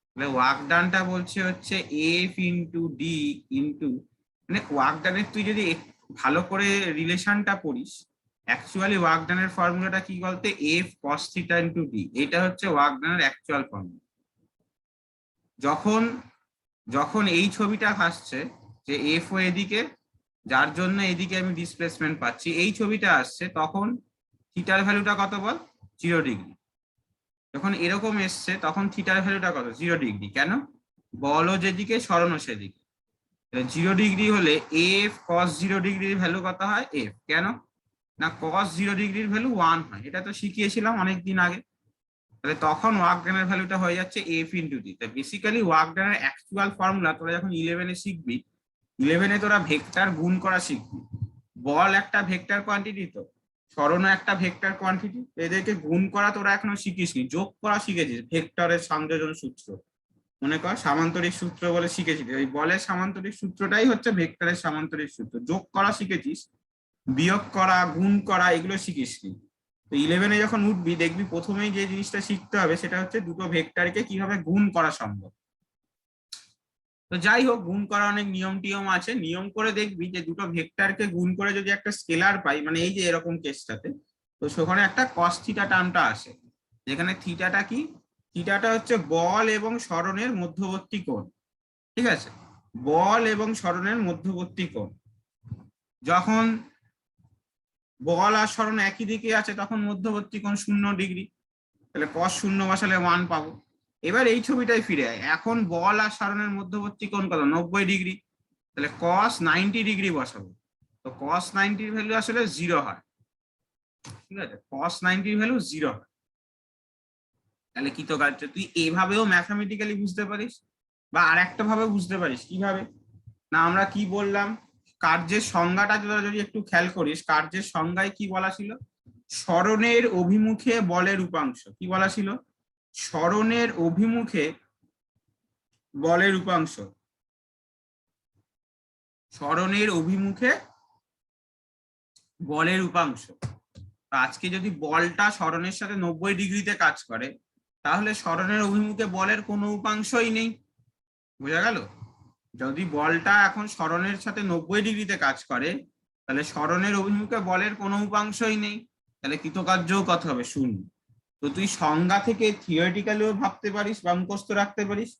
[SPEAKER 1] তাহলে ওয়ার্ক ডানটা বলছে হচ্ছে এফ ইন্টু ডি ইন্টু, মানে ওয়ার্ক ডানের তুই যদি ভালো করে রিলেশনটা পড়িস, অ্যাকচুয়ালি ওয়ার্ক ডানের ফর্মুলাটা কি বলতে, F cos theta into D, এটা হচ্ছে ওয়ার্ক ডানের অ্যাকচুয়াল ফর্মুলা। যখন যখন এই ছবিটা আসছে যে এফ ও এদিকে, যার জন্য এদিকে আমি ডিসপ্লেসমেন্ট পাচ্ছি, এই ছবিটা আসছে, তখন থিটার ভ্যালুটা কত বল? 0 ডিগ্রি। যখন এরকম এসছে তখন থিটার ভ্যালুটা কত? 0 ডিগ্রি। কেন? বলও যেদিকে সরণও সেদিকে। 0 ডিগ্রি হলে এফ কস 0 ডিগ্রির ভ্যালু কত হয়? এফ। কেন না, কস 0 ডিগ্রির ভ্যালু 1 হয়, এটা তো শিখিয়েছিলাম অনেকদিন আগে। তাহলে তখন ওয়ার্ক ডানের ভ্যালুটা হয়ে যাচ্ছে F into D. Basically work ডানের অ্যাকচুয়াল ফর্মুলা তোরা যখন 11-এ শিখবি, 11-এ তোরা ভেক্টর গুণ করা শিখবি। বল একটা ভেক্টর কোয়ান্টিটি, তো সরণও একটা ভেক্টর কোয়ান্টিটি, এদেরকে গুণ করা তোরা এখনো শিখিসনি, যোগ করা শিখেছিস ভেক্টরের সংযোজন সূত্র। মনে কর সামান্তরিক সূত্র বলে শিখেছিস, ওই বলের সামান্তরিক সূত্রটাই হচ্ছে ভেক্টরের সামান্তরিক সূত্র। যোগ করা শিখেছিস, বিয়োগ করা, গুণ করা, এগুলো শিখিসনি। তো 11-এ যখন উঠবি দেখবি প্রথমেই যে জিনিসটা শিখতে হবে সেটা হচ্ছে দুটো ভেক্টরকে কিভাবে গুণ করা সম্ভব। তো যাই হোক, গুণ করা অনেক নিয়ম টিয়ম আছে, নিয়ম করে দেখবি যে দুটো ভেক্টরকে গুণ করে যদি একটা স্কেলার পাই, মানে এই যে এরকম কেসটাতে, তো সেখানে একটা কস থিটা টার্মটা আসে, যেখানে থিটাটা কি? থিটাটা হচ্ছে বল এবং সরণের মধ্যবর্তী কোণ। ঠিক আছে, বল এবং সরণের মধ্যবর্তী কোণ। যখন বল আর সরণ একই দিকে আছে তখন মধ্যবর্তী কোণ 0 ডিগ্রি, তাহলে cos 0 বসালে 1 পাবো। এবার এই ছবিটাই ফিরে আয়, এখন বল আর সরণের মধ্যবর্তী কোণ কত? 90 ডিগ্রি, তাহলে cos 90 ডিগ্রি বসাবো। তো cos 90 ভ্যালু আসলে 0 হয়। ঠিক আছে, cos 90 ভ্যালু 0 হয়। তাহলে কৃতকার্য তুই এভাবেও ম্যাথামেটিক্যালি বুঝতে পারিস, বা আর একটা ভাবে বুঝতে পারিস। কিভাবে না, আমরা কি বললাম, কার্যের সংজ্ঞাটা যদি একটু খেয়াল করিস, কার্যের সংজ্ঞায় কি বলা ছিল? সরণের অভিমুখে বলের উপাংশ। কি বলা ছিল? সরণের অভিমুখে বলের উপাংশ। সরণের অভিমুখে বলের উপাংশ। আজকে যদি বলটা সরণের সাথে 90 ডিগ্রিতে কাজ করে, তাহলে সরণের অভিমুখে বলের কোনো উপাংশই নেই। বোঝা গেল? যদি বলটা এখন সরণের সাথে 90 ডিগ্রিতে কাজ করে, তাহলে সরণের অভিমুখে বলের কোনো উপাংশই নেই, তাহলে কৃতকার্যও কত হবে? 0। তো তুই সংজ্ঞা থেকে থিওরিটিক্যালিও ভাবতে পারিস বা মুখস্থ রাখতে পারিস।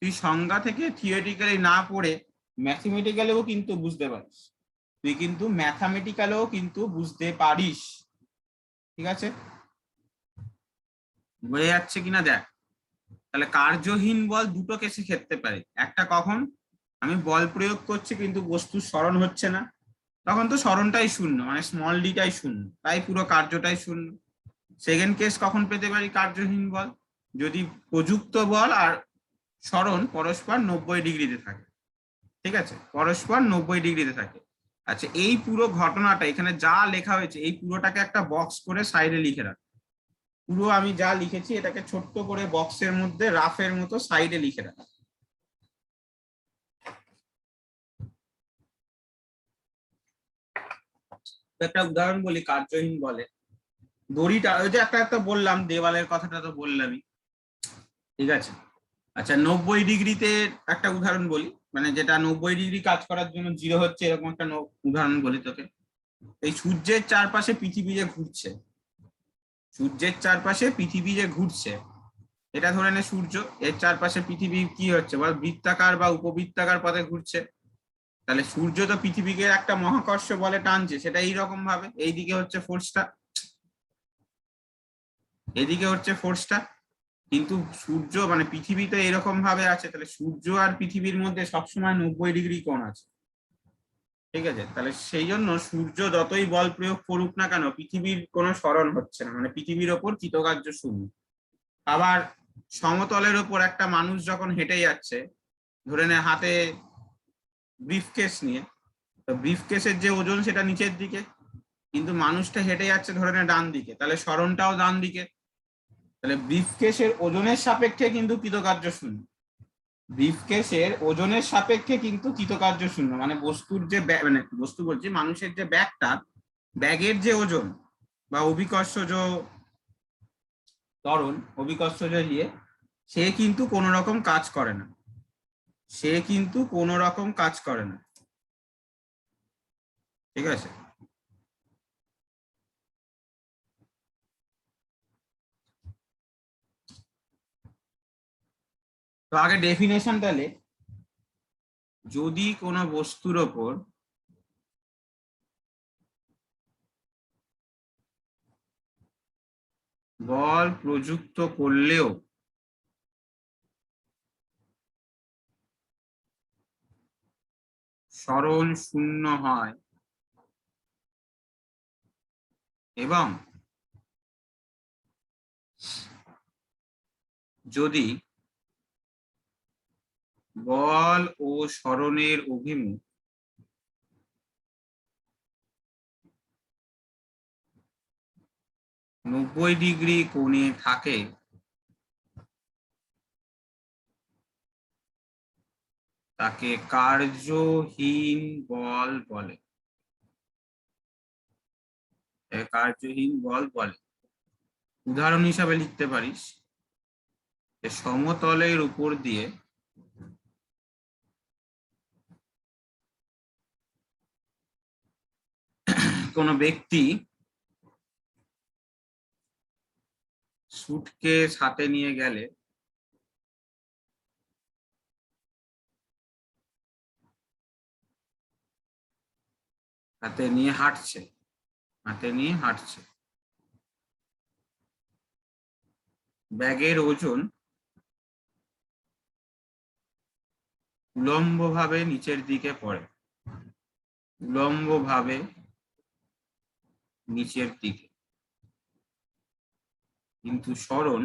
[SPEAKER 1] তুই সংজ্ঞা থেকে থিওরিটিক্যালি না পড়ে ম্যাথমেটিক্যালেও কিন্তু বুঝতে পারিস, তুই কিন্তু ম্যাথামেটিক্যালেও কিন্তু বুঝতে পারিস। ঠিক আছে, বোঝা যাচ্ছে কিনা দেখ। তাহলে কার্যহীন বল দুটো কেসে খেলতে পারে। একটা কখন আমি বল প্রয়োগ করছি কিন্তু বস্তুর সরণ হচ্ছে না, তখন তো সরণটাই শূন্য, মানে স্মল ডিটাই শূন্য, তাই পুরো কার্যটাই শূন্য। সেকেন্ড কেস কখন পেতে পারি কার্যহীন বল, যদি প্রযুক্ত বল আর সরণ পরস্পর 90 ডিগ্রিতে থাকে। ঠিক আছে, পরস্পর 90 ডিগ্রিতে থাকে। আচ্ছা, এই পুরো ঘটনাটা এখানে যা লেখা হয়েছে এই পুরোটাকে একটা বক্স করে সাইডে লিখে রাখ। পুরো আমি যা লিখেছি এটাকে ছোট্ট করে বক্সের মধ্যে রাফের মতো সাইডে লিখে রাখ। একটা উদাহরণ বলি কার্যহীন বলে। দড়িটা ওই যে একটা একটা বললাম, দেওয়ালের কথাটা তো বললামই। ঠিক আছে, আচ্ছা 90 ডিগ্রিতে একটা উদাহরণ বলি, মানে যেটা 90 ডিগ্রি কাজ করার জন্য 0 হচ্ছে, এরকম একটা উদাহরণ বলি তোকে। এই সূর্যের চারপাশে পৃথিবী যে ঘুরছে, সূর্যের চারপাশে পৃথিবী যে ঘুরছে, এটা ধরে নে সূর্য, এর চারপাশে পৃথিবী কি হচ্ছে বল, বৃত্তাকার বা উপবৃত্তাকার পথে ঘুরছে। তাহলে সূর্য তো পৃথিবীকে একটা মহাকর্ষ বলে টানছে, সেটা এইরকম ভাবে এইদিকে হচ্ছে ফোর্সটা, এদিকে হচ্ছে ফোর্সটা। কিন্তু সূর্য মানে পৃথিবী তো এরকম ভাবে আছে, তাহলে সূর্য আর পৃথিবীর মধ্যে সবসময় 90 ডিগ্রি কোণ আছে। ঠিক আছে, তাহলে সেই জন্য সূর্য যতই বল প্রয়োগ করুক না কেন পৃথিবীর কোনো সরণ হচ্ছে না, মানে পৃথিবীর ওপর কৃতকার্য শূন্য। আবার সমতলের ওপর একটা মানুষ যখন হেঁটে যাচ্ছে, ধরে নে হাতে ব্রিফকেস নিয়ে, তো ব্রিফকেসের যে ওজন সেটা নিচের দিকে, কিন্তু মানুষটা হেঁটে যাচ্ছে ধরে নে ডান দিকে, তাহলে সরণটাও ডান দিকে। তাহলে ব্রিফকেসের ওজনের সাপেক্ষে কিন্তু কৃতকার্য শূন্য, ব্রিফকেসের ওজনের সাপেক্ষে কিন্তু কৃতকার্য শূন্য, মানে বস্তুর যে মানে বস্তু বলছি মানুষের যে ব্যাগটা, ব্যাগের যে ওজন বা অভিকর্ষজ ত্বরণ, অভিকর্ষজ ইয়ে, সে কিন্তু কোনো রকম কাজ করে না, সে কিন্তু কোনো রকম কাজ করে না। ঠিক আছে, তো আগে ডেফিনেশনটা লে। যদি কোনো বস্তুর ওপর বল প্রযুক্ত করলেও সরণ শূন্য হয় এবং যদি বল ও সরণের অভিমুখ 90 ডিগ্রি কোণে থাকে, তাকে কার্যহীন বল বলে। কার্যহীন বল বলে। উদাহরণ হিসাবে লিখতে পারিস যে সমতলের উপর দিয়ে কোনো ব্যক্তি সুটকেস হাতে নিয়ে গেলে হাতে নিয়ে হাঁটছে, হাতে নিয়ে হাঁটছে, ব্যাগের ওজন উলম্বভাবে নিচের দিকে পড়ে, উলম্বভাবে নিচের দিকে, কিন্তু সরণ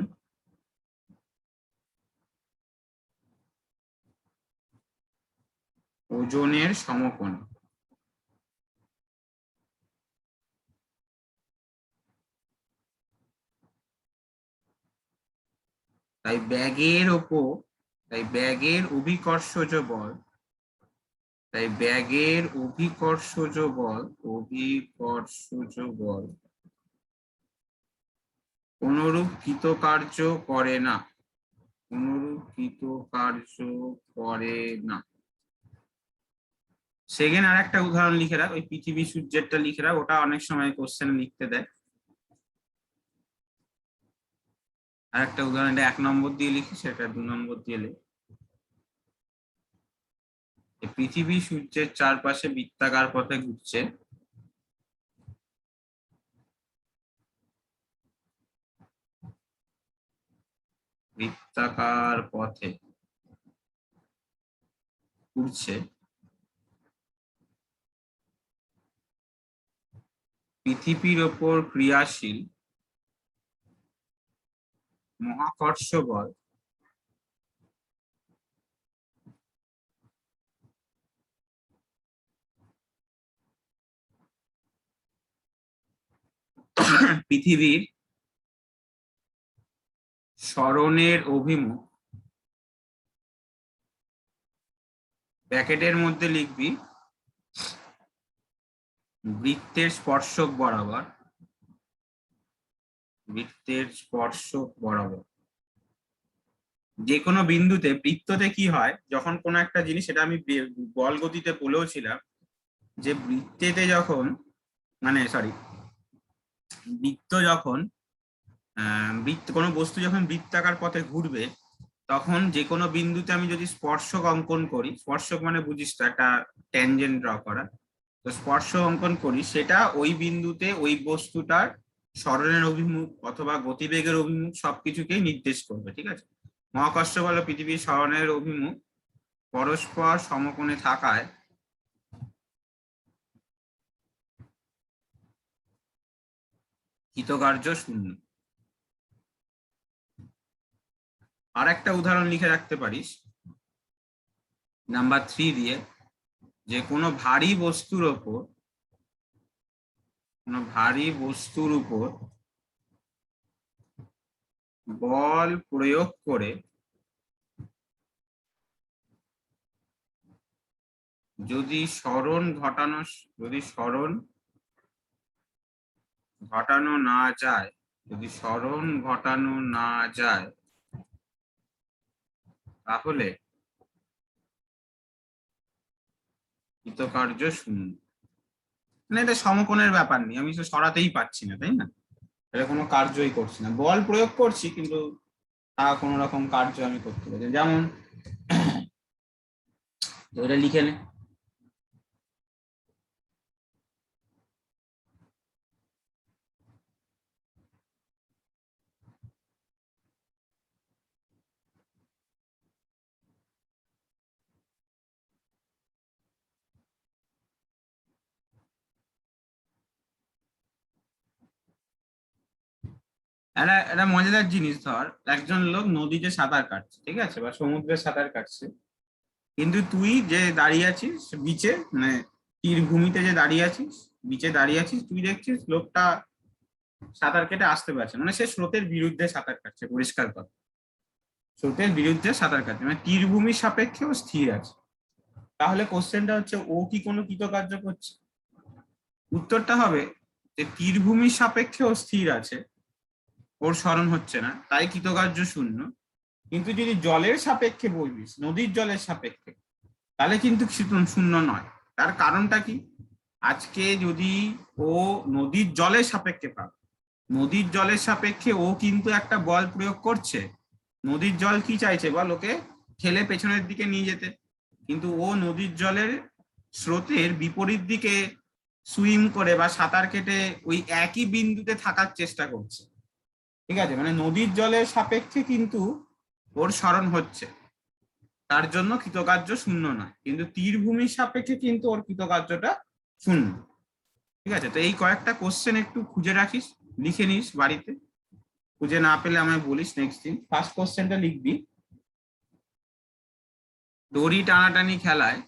[SPEAKER 1] ওজনের সমকোণে। তাই ব্যাগের ওপর, তাই ব্যাগের অভিকর্ষজ বল, তাই ব্যাগের অভিকর্ষজ বল, অভিকর্ষজ বল কোনরূপ কৃতকার্য করে না, কোনরূপ কৃতকার্য করে না। সেকেন্ড আর একটা উদাহরণ লিখে রাখ, ওই পৃথিবী সূর্যেরটা লিখে রাখ, ওটা অনেক সময় কোশ্চেন লিখতে দেয়। আর একটা উদাহরণ 1 নম্বর দিয়ে লিখি, সেটা 2 নম্বর দিয়ে লিখ। পৃথিবী সূর্যের চারপাশে বৃত্তাকার পথে ঘুরছে। বৃত্তাকার পথে ঘুরছে। পৃথিবীর ওপর ক্রিয়াশীল মহাকর্ষ বল পৃথিবীর সরণের অভিমুখ, ব্র্যাকেটের মধ্যে লিখবি বৃত্তের স্পর্শক বরাবর, বৃত্তের স্পর্শক বরাবর। যে কোনো বিন্দুতে, বৃত্ততে কি হয়, যখন কোনো একটা জিনিস, সেটা আমি বল গতিতে বলেও ছিলাম, যে বৃত্তেতে যখন বৃত্ত যখন কোনো বস্তু যখন বৃত্তাকার পথে ঘুরবে, তখন যে কোনো বিন্দুতে আমি যদি স্পর্শক অঙ্কন করি, স্পর্শক মানে বুঝিস তো, একটা ট্যানজেন্ট ড্র করা, তো স্পর্শ অঙ্কন করি, সেটা ওই বিন্দুতে ওই বস্তুটার সরণের অভিমুখ অথবা গতিবেগের অভিমুখ সবকিছুকেই নির্দেশ করবে। ঠিক আছে, মহাকর্ষ বল পৃথিবীর সরণের অভিমুখ পরস্পর সমকোণে থাকায় কৃতকার্য শূন্য। আর একটা উদাহরণ লিখে রাখতে পারিস নাম্বার 3 দিয়ে, যে কোনো ভারী বস্তুর উপর বল প্রয়োগ করে যদি সরণ ঘটানো না যায়, তাহলে কৃতকার্য শূন্য। মানে এটা সমকোণের ব্যাপার নেই, আমি তো সরাতেই পারছি না, তাই না, এটা কোনো কার্যই করছি না, বল প্রয়োগ করছি কিন্তু তা কোনো রকম কার্য আমি করতে পারছি। যেমন এটা লিখে নে, একটা মজাদার জিনিস, ধর একজন লোক নদীতে সাঁতার কাটছে, ঠিক আছে, বা সমুদ্রে সাঁতার কাটছে, কিন্তু তুই যে দাঁড়িয়ে আছিস বিচে, মানে তীরভূমিতে যে দাঁড়িয়ে আছিস, বিচে দাঁড়িয়ে আছিস, তুই দেখছিস লোকটা সাঁতার কেটে আসতে পারছে, মানে সে স্রোতের বিরুদ্ধে সাঁতার কাটছে, পরিষ্কার কথা, স্রোতের বিরুদ্ধে সাঁতার কাটছে, মানে তীরভূমির সাপেক্ষেও স্থির আছে। তাহলে কোশ্চেনটা হচ্ছে, ও কি কোনো কৃতকার্য করছে? উত্তরটা হবে যে তীরভূমির সাপেক্ষেও স্থির আছে, ওর স্মরণ হচ্ছে না, তাই কৃতকার্য শূন্য। কিন্তু যদি জলের সাপেক্ষে বলবিস, নদীর জলের সাপেক্ষে, তাহলে কিন্তু শূন্য নয়। তার কারণটা কি? আজকে যদি ও নদীর জলের সাপেক্ষে পাবে, নদীর জলের সাপেক্ষে ও কিন্তু একটা বল প্রয়োগ করছে, নদীর জল কি চাইছে বল, ওকে ঠেলে পেছনের দিকে নিয়ে যেতে, কিন্তু ও নদীর জলের স্রোতের বিপরীত দিকে সুইম করে বা সাঁতার কেটে ওই একই বিন্দুতে থাকার চেষ্টা করছে। ঠিক আছে, মানে নদীর জলের সাপেক্ষে কিন্তু ওর স্মরণ হচ্ছে, তার জন্য কৃতকার্য শূন্য নয়, কিন্তু তীরভূমির সাপেক্ষে কিন্তু ওর কৃতকার্যটা শূন্য। ঠিক আছে, তো এই কয়েকটা কোশ্চেন একটু খুঁজে রাখিস, লিখে নিস বাড়িতে, খুঁজে না পেলে আমায় বলিস নেক্সট দিন। ফার্স্ট কোশ্চেনটা লিখবি, দড়ি টানাটানি খেলায়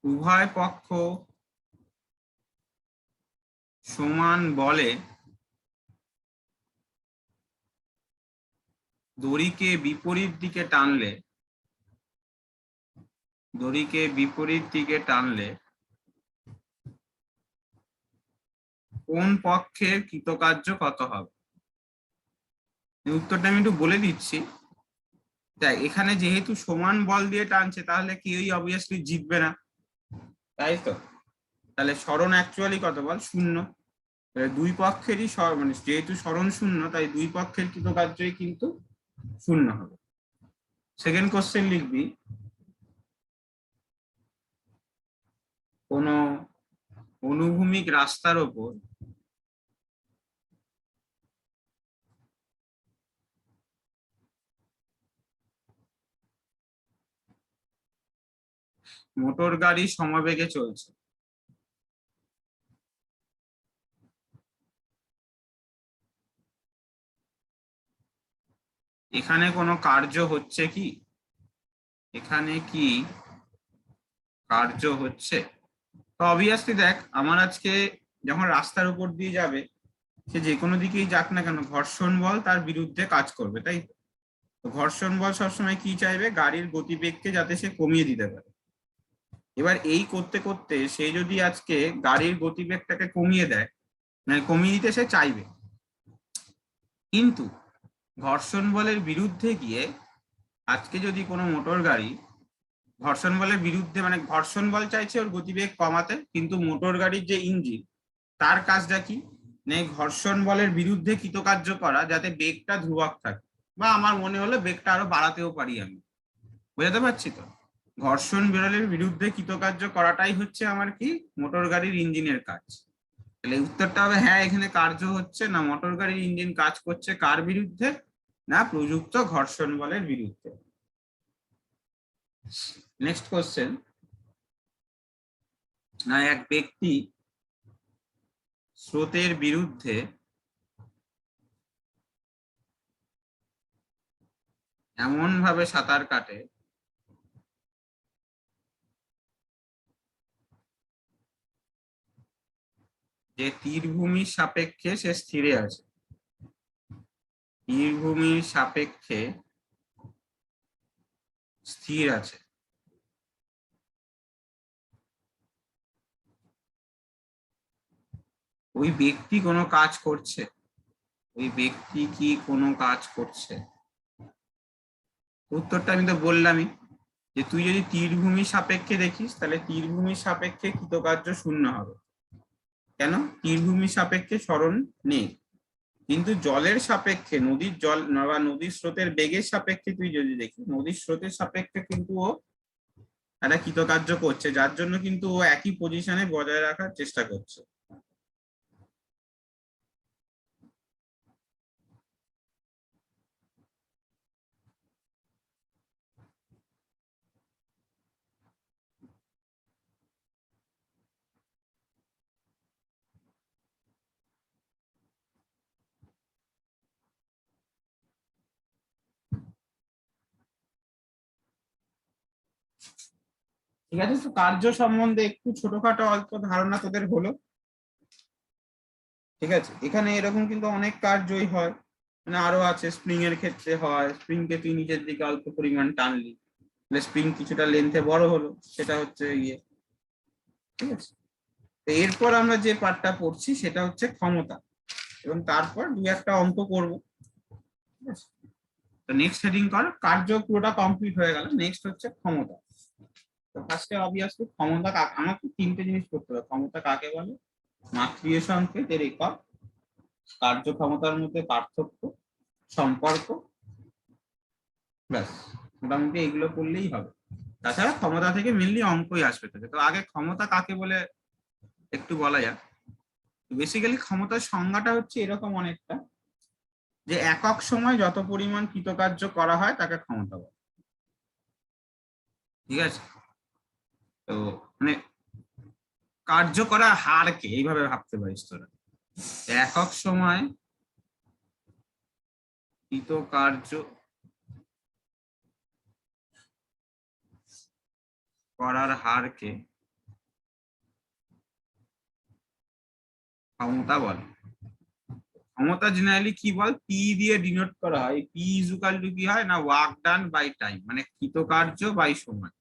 [SPEAKER 1] উভয় পক্ষ সমান বলে দড়িকে বিপরীত দিকে টানলে কোন পক্ষের কৃতকার্য কত হবে? উত্তরটা আমি একটু বলে দিচ্ছি। দেখ, এখানে যেহেতু সমান বল দিয়ে টানছে, তাহলে কেউই অবভিয়াসলি জিতবে না, তাই তো, তাহলে স্মরণ অ্যাকচুয়ালি কত বল, শূন্য। দুই পক্ষেরই মানে যেহেতু সরণ শূন্য, তাই দুই পক্ষের কৃতকার্যই কিন্তু শূন্য হবে। সেকেন্ড কোশ্চেন লিখবি, কোন অনুভূমিক রাস্তার ওপর মোটর গাড়ি সমবেগে চলছে। এখানে কোনো কার্য হচ্ছে কি? এখানে কি কার্য হচ্ছে? তো অবভিয়াসলি দেখ, আমার আজকে যখন রাস্তার উপর দিয়ে যাবে, সে যে কোনো দিকেই যাক না কেন, ঘর্ষণ বল তার বিরুদ্ধে কাজ করবে, তাই তো? ঘর্ষণ বল সবসময় কি চাইবে? গাড়ির গতিবেগকে যাতে সে কমিয়ে দিতে পারে। এবার এই করতে করতে সে যদি আজকে গাড়ির গতিবেগটাকে কমিয়ে দেয়, মানে কমিয়ে দিতে সে চাইবে, কিন্তু ঘর্ষণ বলের বিরুদ্ধে গিয়ে আজকে যদি কোনো মোটর গাড়ি ঘর্ষণ বলের বিরুদ্ধে, মানে ঘর্ষণ বল চাইছে ওর গতিবেগ কমাতে, কিন্তু মোটর গাড়ির যে ইঞ্জিন, তার কাজটা কি? ঘর্ষণ বলের বিরুদ্ধে কৃতকার্য করা, যাতে বেগটা ধ্রুবক থাকে, বা আমার মনে হলো বেগটা আরো বাড়াতেও পারি আমি। বুঝতে পারছি তো? ঘর্ষণ বলের বিরুদ্ধে কৃতকার্য করাটাই হচ্ছে আমার কি, মোটর গাড়ির ইঞ্জিনের কাজ। তাহলে উত্তরটা হবে হ্যাঁ, এখানে কার্য হচ্ছে না, মোটর গাড়ির ইঞ্জিন কাজ করছে কার বিরুদ্ধে? না, প্রযুক্ত ঘর্ষণ বলের বিরুদ্ধে। নেক্সট কোশ্চেন, না এক ব্যক্তি স্রোতের বিরুদ্ধে এমন ভাবে সাঁতার কাটে যে তীরভূমির সাপেক্ষে সে স্থিরে আছে। তীরভূমির সাপেক্ষে স্থির আছে। ওই ব্যক্তি কোনো কাজ করছে? ওই ব্যক্তি কি কোনো কাজ করছে? উত্তরটা আমি তো বললামই, যে তুই যদি তীরভূমির সাপেক্ষে দেখিস, তাহলে তীরভূমির সাপেক্ষে কৃতকার্য শূন্য হবে। কেন? তীরভূমির সাপেক্ষে সরণ নেই। কিন্তু জলের সাপেক্ষে, নদীর জল বা নদীর স্রোতের বেগের সাপেক্ষে তুই যদি দেখি, নদীর স্রোতের সাপেক্ষে কিন্তু ও একটা কৃতকার্য করছে, যার জন্য কিন্তু ও একই পজিশনে বজায় রাখার চেষ্টা করছে। ঠিক আছে, তো কার্য সম্বন্ধে একটু ছোটখাটো অল্প ধারণা তোদের হলো। ঠিক আছে, এখানে এরকম কিন্তু অনেক কার্যই হয়, মানে আরো আছে। স্প্রিং এর ক্ষেত্রে হয়, স্প্রিং কে তুই নিচের দিকে অল্প পরিমাণ টানলি, স্প্রিং কিছুটা লেন্থে বড় হলো, সেটা হচ্ছে ইয়ে। ঠিক আছে, তো এরপর আমরা যে পার্টটা পড়ছি সেটা হচ্ছে ক্ষমতা, এবং তারপর দু একটা অঙ্ক করব। ঠিক আছে, তো নেক্সট হেডিং কর, কার্য পুরোটা কমপ্লিট হয়ে গেল, নেক্সট হচ্ছে ক্ষমতা। তো ফার্স্টে অবভিয়াসলি ক্ষমতা আমাকে তিনটে জিনিস করতে হবে। ক্ষমতা কাকে বলে? মাত্রিয় সংকেতের একক, কার্যক্ষমতার মধ্যে পার্থক্য, সম্পর্ক, ব্যাস, মোটামুটি এগুলো করলেই হবে। তাছাড়া ক্ষমতা থেকে মেনলি অঙ্কই আসবে থেকে। তো আগে ক্ষমতা কাকে বলে একটু বলা যাক। বেসিক্যালি ক্ষমতার সংজ্ঞাটা হচ্ছে এরকম অনেকটা, যে একক সময় যত পরিমাণ কৃতকার্য করা হয় তাকে ক্ষমতা বলে। ঠিক আছে, তো মানে কার্য করার হারকে এইভাবে ভাবতে পারিস তোরা, একক সময় কৃতকার্য করার হারকে ক্ষমতা বলে। ক্ষমতা জেনারেলি কি বল, পি দিয়ে ডিনোট করা হয়। পি ইজ ইকুয়াল টু কি হয় না, ওয়ার্ক ডান বাই টাইম, মানে কৃতকার্য বাই সময়,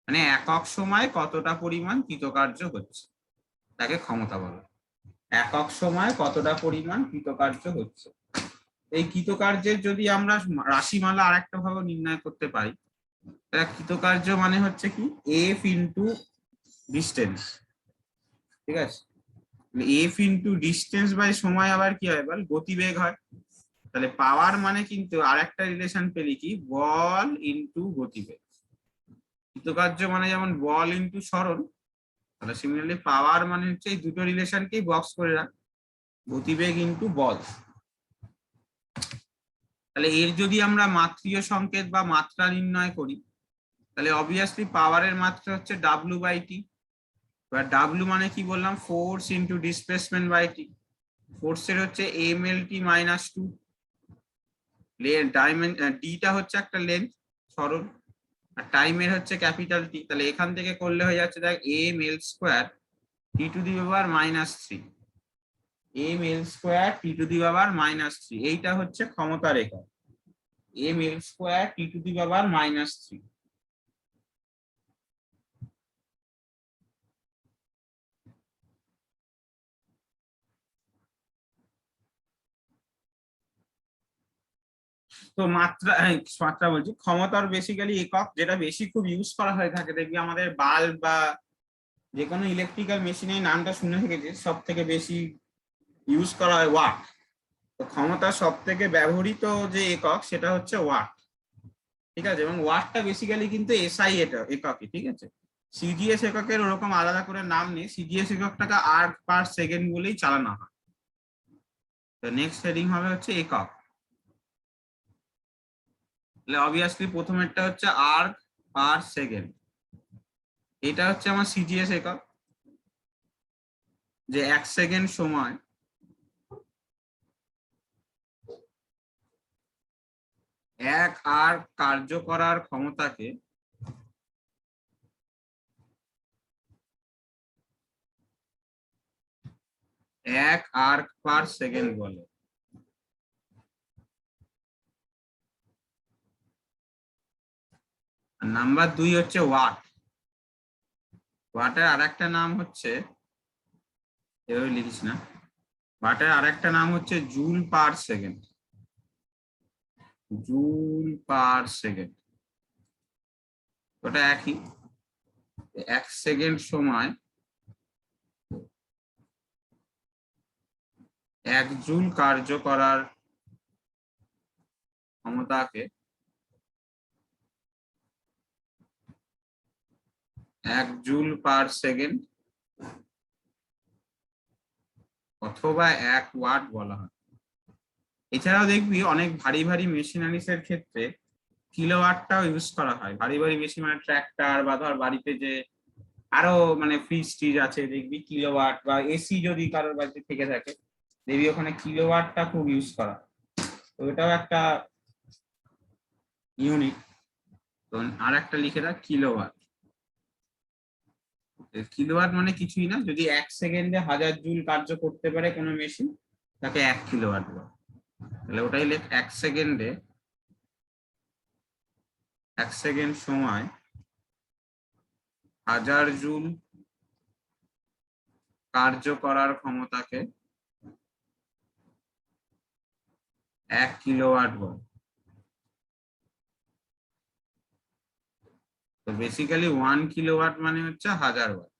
[SPEAKER 1] মানে একক সময় কতটা পরিমাণ কৃতকার্য হচ্ছে তাকে ক্ষমতা বলে। একক সময় কতটা পরিমাণ কৃতকার্য হচ্ছে। এই কৃতকার্যের যদি আমরা রাশিমালা আরেকটা ভাবে নির্ণয় করতে পারি, কৃতকার্য মানে হচ্ছে কি, এফ ইন্টু ডিস্টেন্স। ঠিক আছে, এফ ইন্টু ডিস্টেন্স বাই সময় আবার কি হয় বল, গতিবেগ হয়। তাহলে পাওয়ার মানে কিন্তু আরেকটা রিলেশন পেলি কি, বল ইন্টু গতিবেগ। কৃতকার্য মানে যেমন বল ইন্টু সরণ, তাহলে সিমিলারলি পাওয়ার মানে হচ্ছে এই দুটো রিলেশনকেই বক্স করে রাখ, গতিবেগ ইন্টু বল। তাহলে এর যদি আমরা মাত্রীয় সংকেত বা মাত্রা নির্ণয় করি, তাহলে অবভিয়াসলি পাওয়ারের মাত্রা হচ্ছে ডাব্লু বাই টি। এবার ডাব্লু মানে কি বললাম, force into displacement by T. ফোর্সের হচ্ছে এম এল টি মাইনাস টু, ডিটা হচ্ছে একটা লেন্থ সরণ, আর টাইমের হচ্ছে ক্যাপিটাল টি। তাহলে এখান থেকে করলে হয়ে যাচ্ছে দেখ M L square T to the power minus three, M L square T to the power minus three, এইটা হচ্ছে ক্ষমতার একক, M L square T to the power minus three. তো মাত্রা বলছি, ক্ষমতার বেসিক্যালি একক যেটা বেশি খুব ইউজ করা হয়ে থাকে, দেখবি আমাদের বাল্ব বা যে কোনো ইলেকট্রিক্যাল মেশিনের নামটা শুনে থেকেছে, সব থেকে বেশি ইউজ করা হয় ওয়াট। তো ক্ষমতার সব থেকে ব্যবহৃত যে একক সেটা হচ্ছে ওয়াট, ঠিক আছে। এবং ওয়াটটা বেসিক্যালি কিন্তু এসআই এককই, ঠিক আছে। সিজিএস এককের ওরকম আলাদা করে নাম নেই, সিজিএস এককটাকে আর্ক পার সেকেন্ড বলেই চালানো হয়। তো নেক্সট হেডিং হবে হচ্ছে একক। তাহলে অবভিয়াসলি প্রথমেরটা হচ্ছে আর্ক পার সেকেন্ড, এটা হচ্ছে আমার সিজিএস একক, যে 1 সেকেন্ড সময় এক আর্ক কার্য করার ক্ষমতাকে এক আর্ক পার সেকেন্ড বলে। নাম্বার 2 হচ্ছে ওয়াট। ওয়াটের আরেকটা নাম হচ্ছে, এভাবে লিখিস না, ওয়াটের আরেকটা নাম হচ্ছে joule per second, joule per second, ওটা একই। 1 সেকেন্ড সময় 1 জুল কার্য করার ক্ষমতাকে 1 জুল পার সেকেন্ড অথবা 1 ওয়াট বলা হয়। এছাড়াও দেখবি অনেক ভারী ভারী মেশিনারিজ এর ক্ষেত্রে কিলোওয়াটটাও ইউজ করা হয়। ভারী ভারী মেশিন মানে ট্র্যাক্টর বা ধর বাড়িতে যে আরো মানে ফ্রিজ টিজ আছে, দেখবি কিলোওয়াট, বা এসি যদি কারোর বাড়িতে থেকে থাকে দেখবি ওখানে কিলোওয়াটটা খুব ইউজ করা। তো এটাও একটা ইউনিট। তো আর একটা লিখে রাখ কিলোওয়াট। কিলোওয়াট মানে কিছুই না, যদি 1 সেকেন্ডে 1000 জুল কার্য করতে পারে কোনো মেশিন, তাকে 1 কিলোওয়াট বলে। তাহলে ওটাই লেখ, 1 সেকেন্ডে 1 সেকেন্ড সময় 1000 জুল কার্য করার ক্ষমতাকে 1 কিলোওয়াট বলে। তো বেসিক্যালি 1 কিলোওয়াট মানে হচ্ছে 1000 ওয়াট।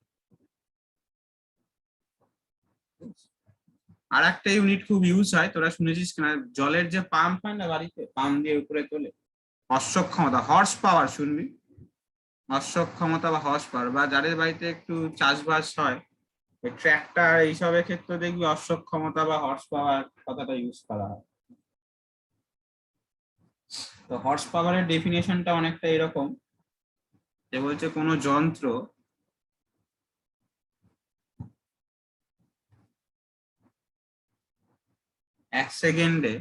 [SPEAKER 1] আর একটা ইউনিট খুব ইউজ হয়, তোরা শুনেছিস কিনা, জলের যে পাম্প হয় না বাড়িতে, পাম্প দিয়ে উপরে তোলে, অশ্বক ক্ষমতা, হর্স পাওয়ার শুনবি, অশ্বক ক্ষমতা বা হর্স পাওয়ার, বা যাদের বাড়িতে একটু চাষবাস হয়, ট্র্যাক্টর এইসবের ক্ষেত্রে দেখবি অশ্বক ক্ষমতা বা হর্স পাওয়ার কথাটা ইউজ করা হয়। তো হর্স পাওয়ারের ডেফিনেশনটা অনেকটা এরকম, যে বলছে কোনো যন্ত্র এক সেকেন্ডে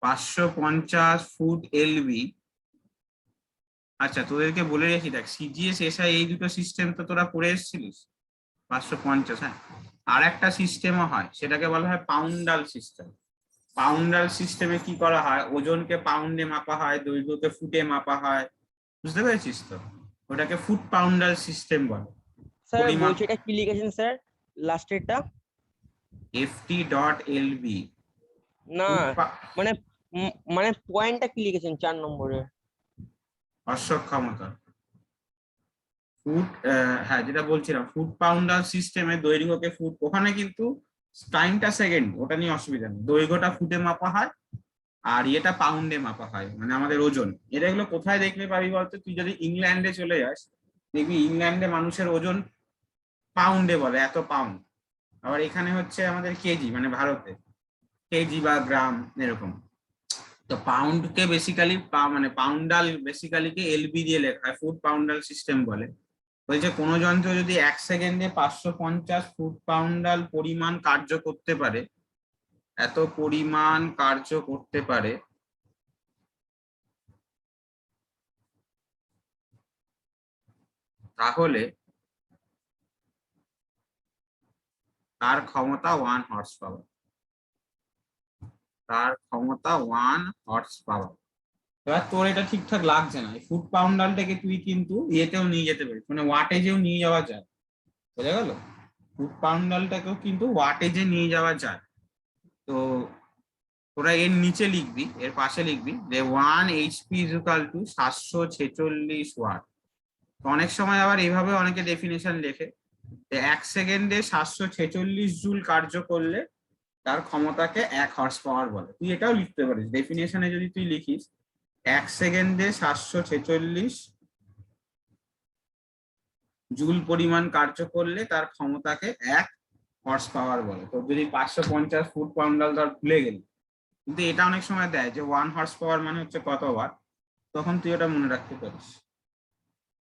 [SPEAKER 1] 550 ফুট এলবি। আচ্ছা তোদেরকে বলে রেখি, দেখ সিজিএস এসআই এই দুটো সিস্টেম তো তোরা পড়ে এসেছিলিস, 550। হ্যাঁ, আর একটা সিস্টেমও হয়, সেটাকে বলা হয় পাউন্ডাল সিস্টেম। পাউন্ডাল সিস্টেমে কি করা হয়, ওজনকে পাউন্ডে মাপা হয়, দৈর্ঘ্যকে ফুটে মাপা হয়, বুঝতে পেরেছিস তো, ওটাকে ফুট পাউন্ডাল সিস্টেম বলে।
[SPEAKER 2] স্যার
[SPEAKER 1] পরিমাপ
[SPEAKER 2] বলছি এটা কি লিখেছেন স্যার লাস্টেরটা?
[SPEAKER 1] ft.lb।
[SPEAKER 2] না মানে মানে পয়েন্টটা কি লিখেছেন 4 নম্বরে?
[SPEAKER 1] হর্ষক ক্ষমতা। ফুট, হ্যাঁ যেটা বলছিলাম ফুট পাউন্ডাল সিস্টেমে দৈর্ঘ্যকে ফুট, ওখানে কিন্তু টাইমটা সেকেন্ড, ওটা নিয়ে অসুবিধা নেই, দৈর্ঘ্যটা ফুটে মাপা হয় আর এটা পাউন্ডে মাপা হয়, মানে আমাদের ওজন। এটা এগুলো কোথায় দেখতে পাবি বলতো, তুই যদি ইংল্যান্ডে চলে যাস দেখবি ইংল্যান্ডে মানুষের ওজন পাউন্ডে বলে, এত পাউন্ড। আবার এখানে হচ্ছে আমাদের কেজি, মানে ভারতে কেজি বা গ্রাম এরকম। তো পাউন্ডকে বেসিক্যালি মানে পাউন্ডাল বেসিক্যালি কে এলবি দিয়ে লেখা হয়, ফুট পাউন্ডাল সিস্টেম বলে। বলছে কোনো যন্ত্র যদি 1 সেকেন্ডে 550 ফুট পাউন্ডাল পরিমাণ কার্য করতে পারে, এত পরিমাণ কার্য করতে পারে, তাহলে তার ক্ষমতা 1 হর্স পাওয়ার। তার ক্ষমতা 1 হর্স পাওয়ার। এবার তোর এটা ঠিকঠাক লাগছে না, ফুট পাউন্ডালটাকে তুই কিন্তু ইয়েতেও নিয়ে যেতে পারিস, মানে ওয়াটেজেও নিয়ে যাওয়া যায়, বোঝা গেল? ফুট পাউন্ডালটাকেও কিন্তু ওয়াটেজে নিয়ে যাওয়া যায়। তো তোরা এর নিচে লিখবি, এর পাশে লিখবি যে 1 HP = 746 ওয়াট। অনেক সময় আবার এইভাবে অনেকে ডেফিনেশন লেখে যে 1 সেকেন্ডে 746 জুল কার্য করলে তার ক্ষমতাকে 1 হর্স পাওয়ার বলে। তুই এটাও লিখতে পারিস ডেফিনেশনে, যদি তুই লিখিস 1 সেকেন্ডে 746 জুল পরিমাণ কার্য করলে তার ক্ষমতাকে 1 হর্স পাওয়ার বলে। তো যদি 550 ফুট পাউন্ডাল ধর ভুলে গেলি, কিন্তু এটা অনেক সময় দেয় যে 1 হর্স পাওয়ার মানে হচ্ছে কত ওয়াট, তখন তুই ওটা মনে রাখতে পারিস,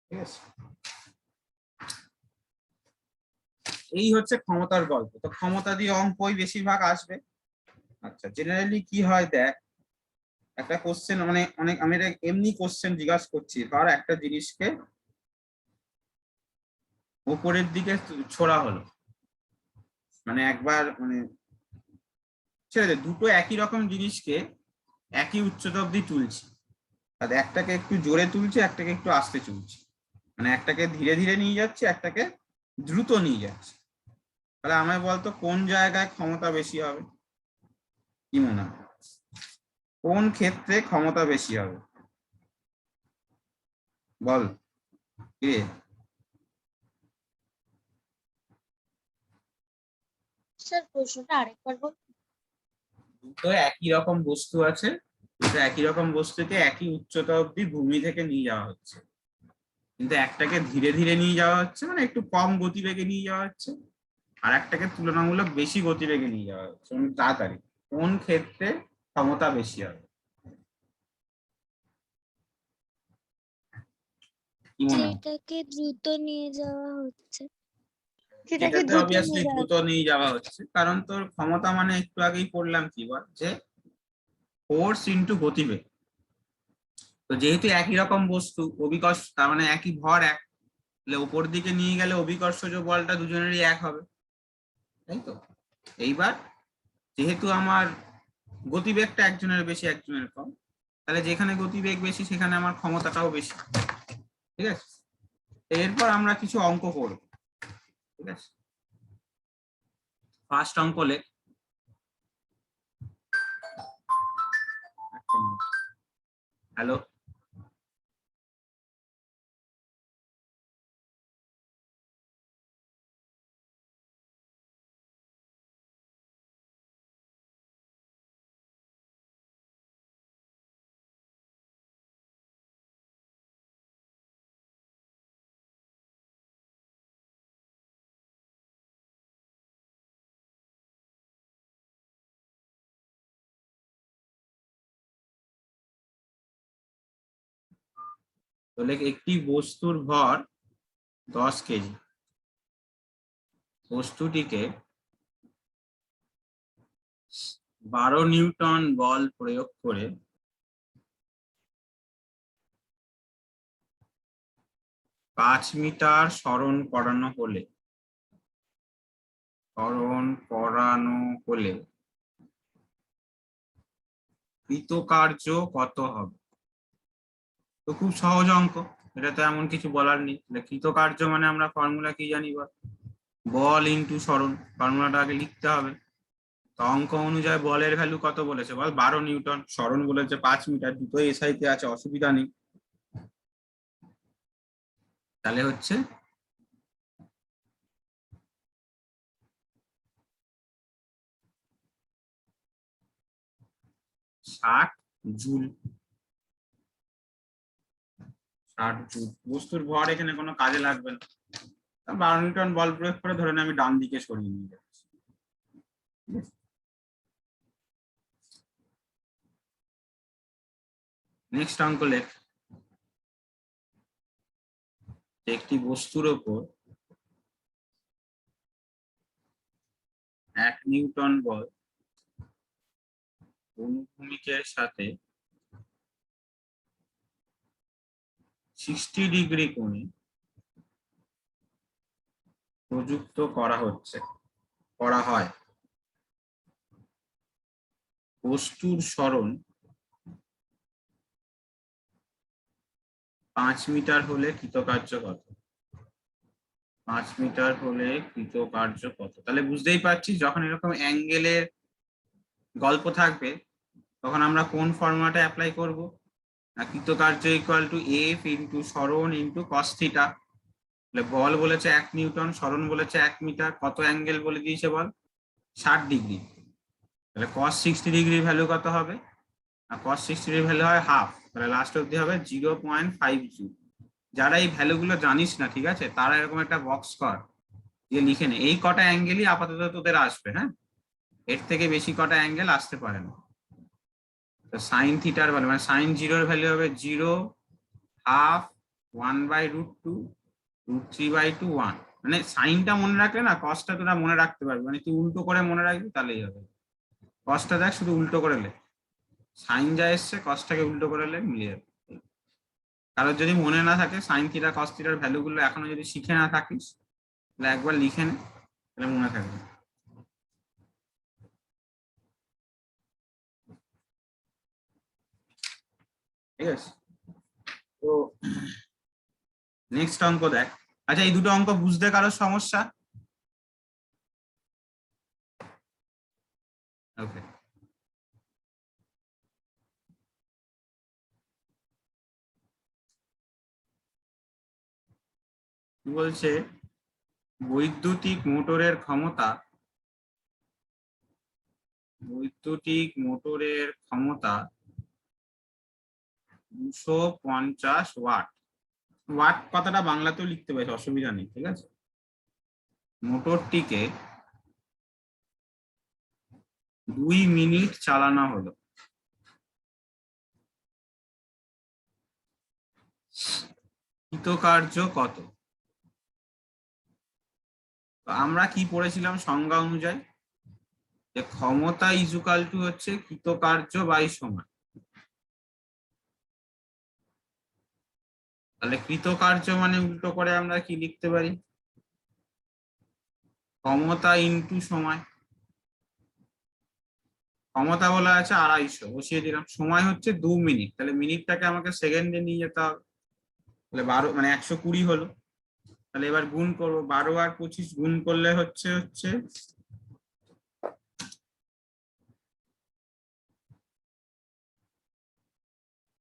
[SPEAKER 1] ঠিক আছে? এই হচ্ছে ক্ষমতার গল্প। তো ক্ষমতা দিয়ে অঙ্কই বেশিরভাগ আসবে। আচ্ছা জেনারেলি কি হয় দেখ, একটা কোশ্চেন মানে অনেক, আমি এটা এমনি কোশ্চেন জিজ্ঞাসা করছি, ধর একটা জিনিসকে উপরের দিকে ছোড়া হলো, মানে একবার মানে ছেড়ে দে, দুটো একই রকম জিনিসকে একই উচ্চতা অব্দি তুলছি, আর একটাকে একটু জোরে তুলছি, একটাকে একটু আস্তে তুলছি, মানে একটাকে ধীরে ধীরে নিয়ে যাচ্ছে, একটাকে দ্রুত নিয়ে যাচ্ছে। তাহলে আমায় বলতো কোন জায়গায় ক্ষমতা বেশি হবে, কি মনে হয় কোন ক্ষেত্রে ক্ষমতা বেশি হবে, বল কে?
[SPEAKER 3] স্যার প্রশ্নটা আরেকবার বল।
[SPEAKER 1] দুটো একই রকম বস্তু আছে, দুটো একই রকম বস্তুকে একই উচ্চতা অব্দি ভূমি থেকে নিয়ে যাওয়া হচ্ছে, কিন্তু একটাকে ধীরে ধীরে নিয়ে যাওয়া হচ্ছে, মানে একটু কম গতিবেগে নিয়ে যাওয়া হচ্ছে, আর একটাকে তুলনামূলক বেশি গতিবেগে নিয়ে যাওয়া হচ্ছে, মানে তাড়াতাড়ি। কোন ক্ষেত্রে ক্ষমতা বেশি হবে, কি মনে হয়?
[SPEAKER 3] যেটাকে দ্রুত নিয়ে যাওয়া হচ্ছে।
[SPEAKER 1] এটাতে অবভিয়াসলি দ্রুত নিয়ে যাওয়া হচ্ছে, কারণ তোর ক্ষমতা মানে একটু আগেই পড়লাম কি বল, যে ফোর্স ইন্টু গতিবেগ। তো যেহেতু একই রকম বস্তু, অভিকর্ষ তার মানে একই ভর এক, তাহলে উপর দিকে নিয়ে গেলে অভিকর্ষজ বলটা দুজনেরই এক হবে, তাই তো? এইবার যেহেতু আমার গতিবেগটা একজনের বেশি একজনের কম, তাহলে যেখানে গতিবেগ বেশি সেখানে আমার ক্ষমতাটাও বেশি, ঠিক আছে? এরপর আমরা কিছু অঙ্ক করব, ঠিক আছে? ফার্স্ট অঙ্ক লেখ। হ্যালো, তাহলে একটি বস্তুর ভর 10 কেজি, বস্তুটিকে 12 নিউটন বল প্রয়োগ করে 5 মিটার সরণ করানো হলে কৃতকার্য কত হবে? তো খুব সহজ অঙ্ক, এটা তো এমন কিছু বলার নেই। কৃতকার্য মানে আমরা ফর্মুলা কি জানি, বল ইন্টু সরণ, ফর্মুলাটা আগে লিখতে হবে। তো অঙ্ক অনুযায়ী বলের ভ্যালু কত বলেছে বল, 12 নিউটন, সরণ বলেছে 5 মিটার, দুটোই এসআইতে আছে, অসুবিধা নেই। তাহলে হচ্ছে 60 জুল। 60 জুল। বস্তুর ভর এখানে কোনো কাজে লাগবে না। 12 নিউটন বল প্রয়োগ করে ধরেন আমি ডান দিকে সরিয়ে নিয়ে যাচ্ছি। নেক্সট অঙ্ক লেখ। একটি বস্তুর ওপর 1 নিউটন বল অনুভূমিকের সাথে 60 ডিগ্রি কোণে প্রযুক্ত করা হয়। বস্তুর সরণ 5 মিটার হলে কৃতকার্য কত? 5 মিটার হলে কৃতকার্য কত? তাহলে বুঝতেই পারছি যখন এরকম অ্যাঙ্গেলের গল্প থাকবে তখন আমরা কোন ফর্মুলাটা অ্যাপ্লাই করব? কৃতকার্য ইকুয়াল টু এফ ইন্টু সরণ ইন্টু কস থিটা। তাহলে বল বলেছে 1 নিউটন, সরণ বলেছে 1 মিটার, কত অ্যাঙ্গেল বলে দিয়েছে বল? 60 ডিগ্রি। তাহলে cos 60 ডিগ্রির ভ্যালু কত হবে? cos 60 এর ভ্যালু হয় হাফ। তাহলে লাস্ট অবধি হবে 0.5 জুল। যারা এই ভ্যালুগুলো জানিস না, ঠিক আছে, তারা এরকম একটা বক্স কর, দিয়ে লিখে নে এই কটা অ্যাঙ্গেলই আপাতত তোদের আসবে। হ্যাঁ, এর থেকে বেশি কটা অ্যাঙ্গেল আসতে পারে না। তো সাইন থিটার ভ্যালু মানে সাইন জিরোর ভ্যালু হবে 0, হাফ, 1/√2, √3/2, 1। মানে সাইনটা মনে রাখলে না কসটা তোরা মনে রাখতে পারবি। মানে তুই উল্টো করে মনে রাখবি তাহলেই হবে। কসটা দেখ শুধু উল্টো করে লে, সাইন যা এসছে কসটাকে উল্টো করে লে মিলে যাবে। কারোর যদি মনে না থাকে সাইন থিটা কস থিটার ভ্যালুগুলো এখনো যদি শিখে না থাকিস তাহলে একবার লিখে নে, তাহলে মনে থাকবে। ঠিক আছে, তো নেক্সট অঙ্ক দেখ। আচ্ছা, এই দুটো অঙ্ক বুঝতে কারোর সমস্যা? ওকে, বলছে বৈদ্যুতিক মোটরের ক্ষমতা 250 ওয়াট। ওয়াট কথাটা বাংলাতেও লিখতে পারিস, অসুবিধা নেই, ঠিক আছে। মোটরটিকে 2 মিনিট চালানো হলো। কৃতকার্য কত? আমরা কি পড়েছিলাম সংজ্ঞা অনুযায়ী? যে ক্ষমতা ইজুকাল টু হচ্ছে কৃতকার্য বাই সময়। তাহলে কৃতকার্য মানে উল্টো করে আমরা কি লিখতে পারি? ক্ষমতা ইন্টু সময়। ক্ষমতা বলা আছে 250, বসিয়ে দিলাম। সময় হচ্ছে 2 মিনিট, তাহলে মিনিটটাকে আমাকে সেকেন্ডে নিয়ে যেতে হবে। তাহলে 12 মানে 120 হলো। তাহলে এবার গুণ করবো, 12 আর 25 গুণ করলে হচ্ছে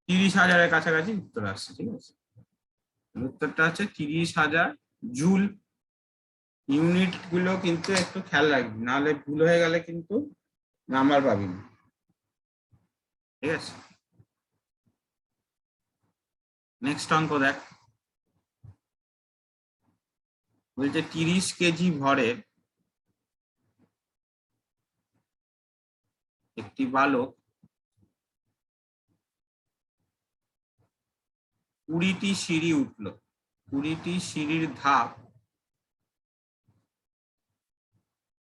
[SPEAKER 1] 30,000-এর কাছাকাছি উত্তর আসছে। ঠিক আছে, উত্তরটা হচ্ছে 30,000 জুল। ইউনিট গুলো কিন্তু একটু খেয়াল রাখবি, নাহলে ভুল হয়ে গেলে কিন্তু নাম্বার পাবি না। ঠিক আছে, নেক্সট অঙ্ক দেখ। বলছে 30 কেজি ভরের একটি বালক 20টি সিঁড়ি উঠলো। 20টি সিঁড়ির ধাপ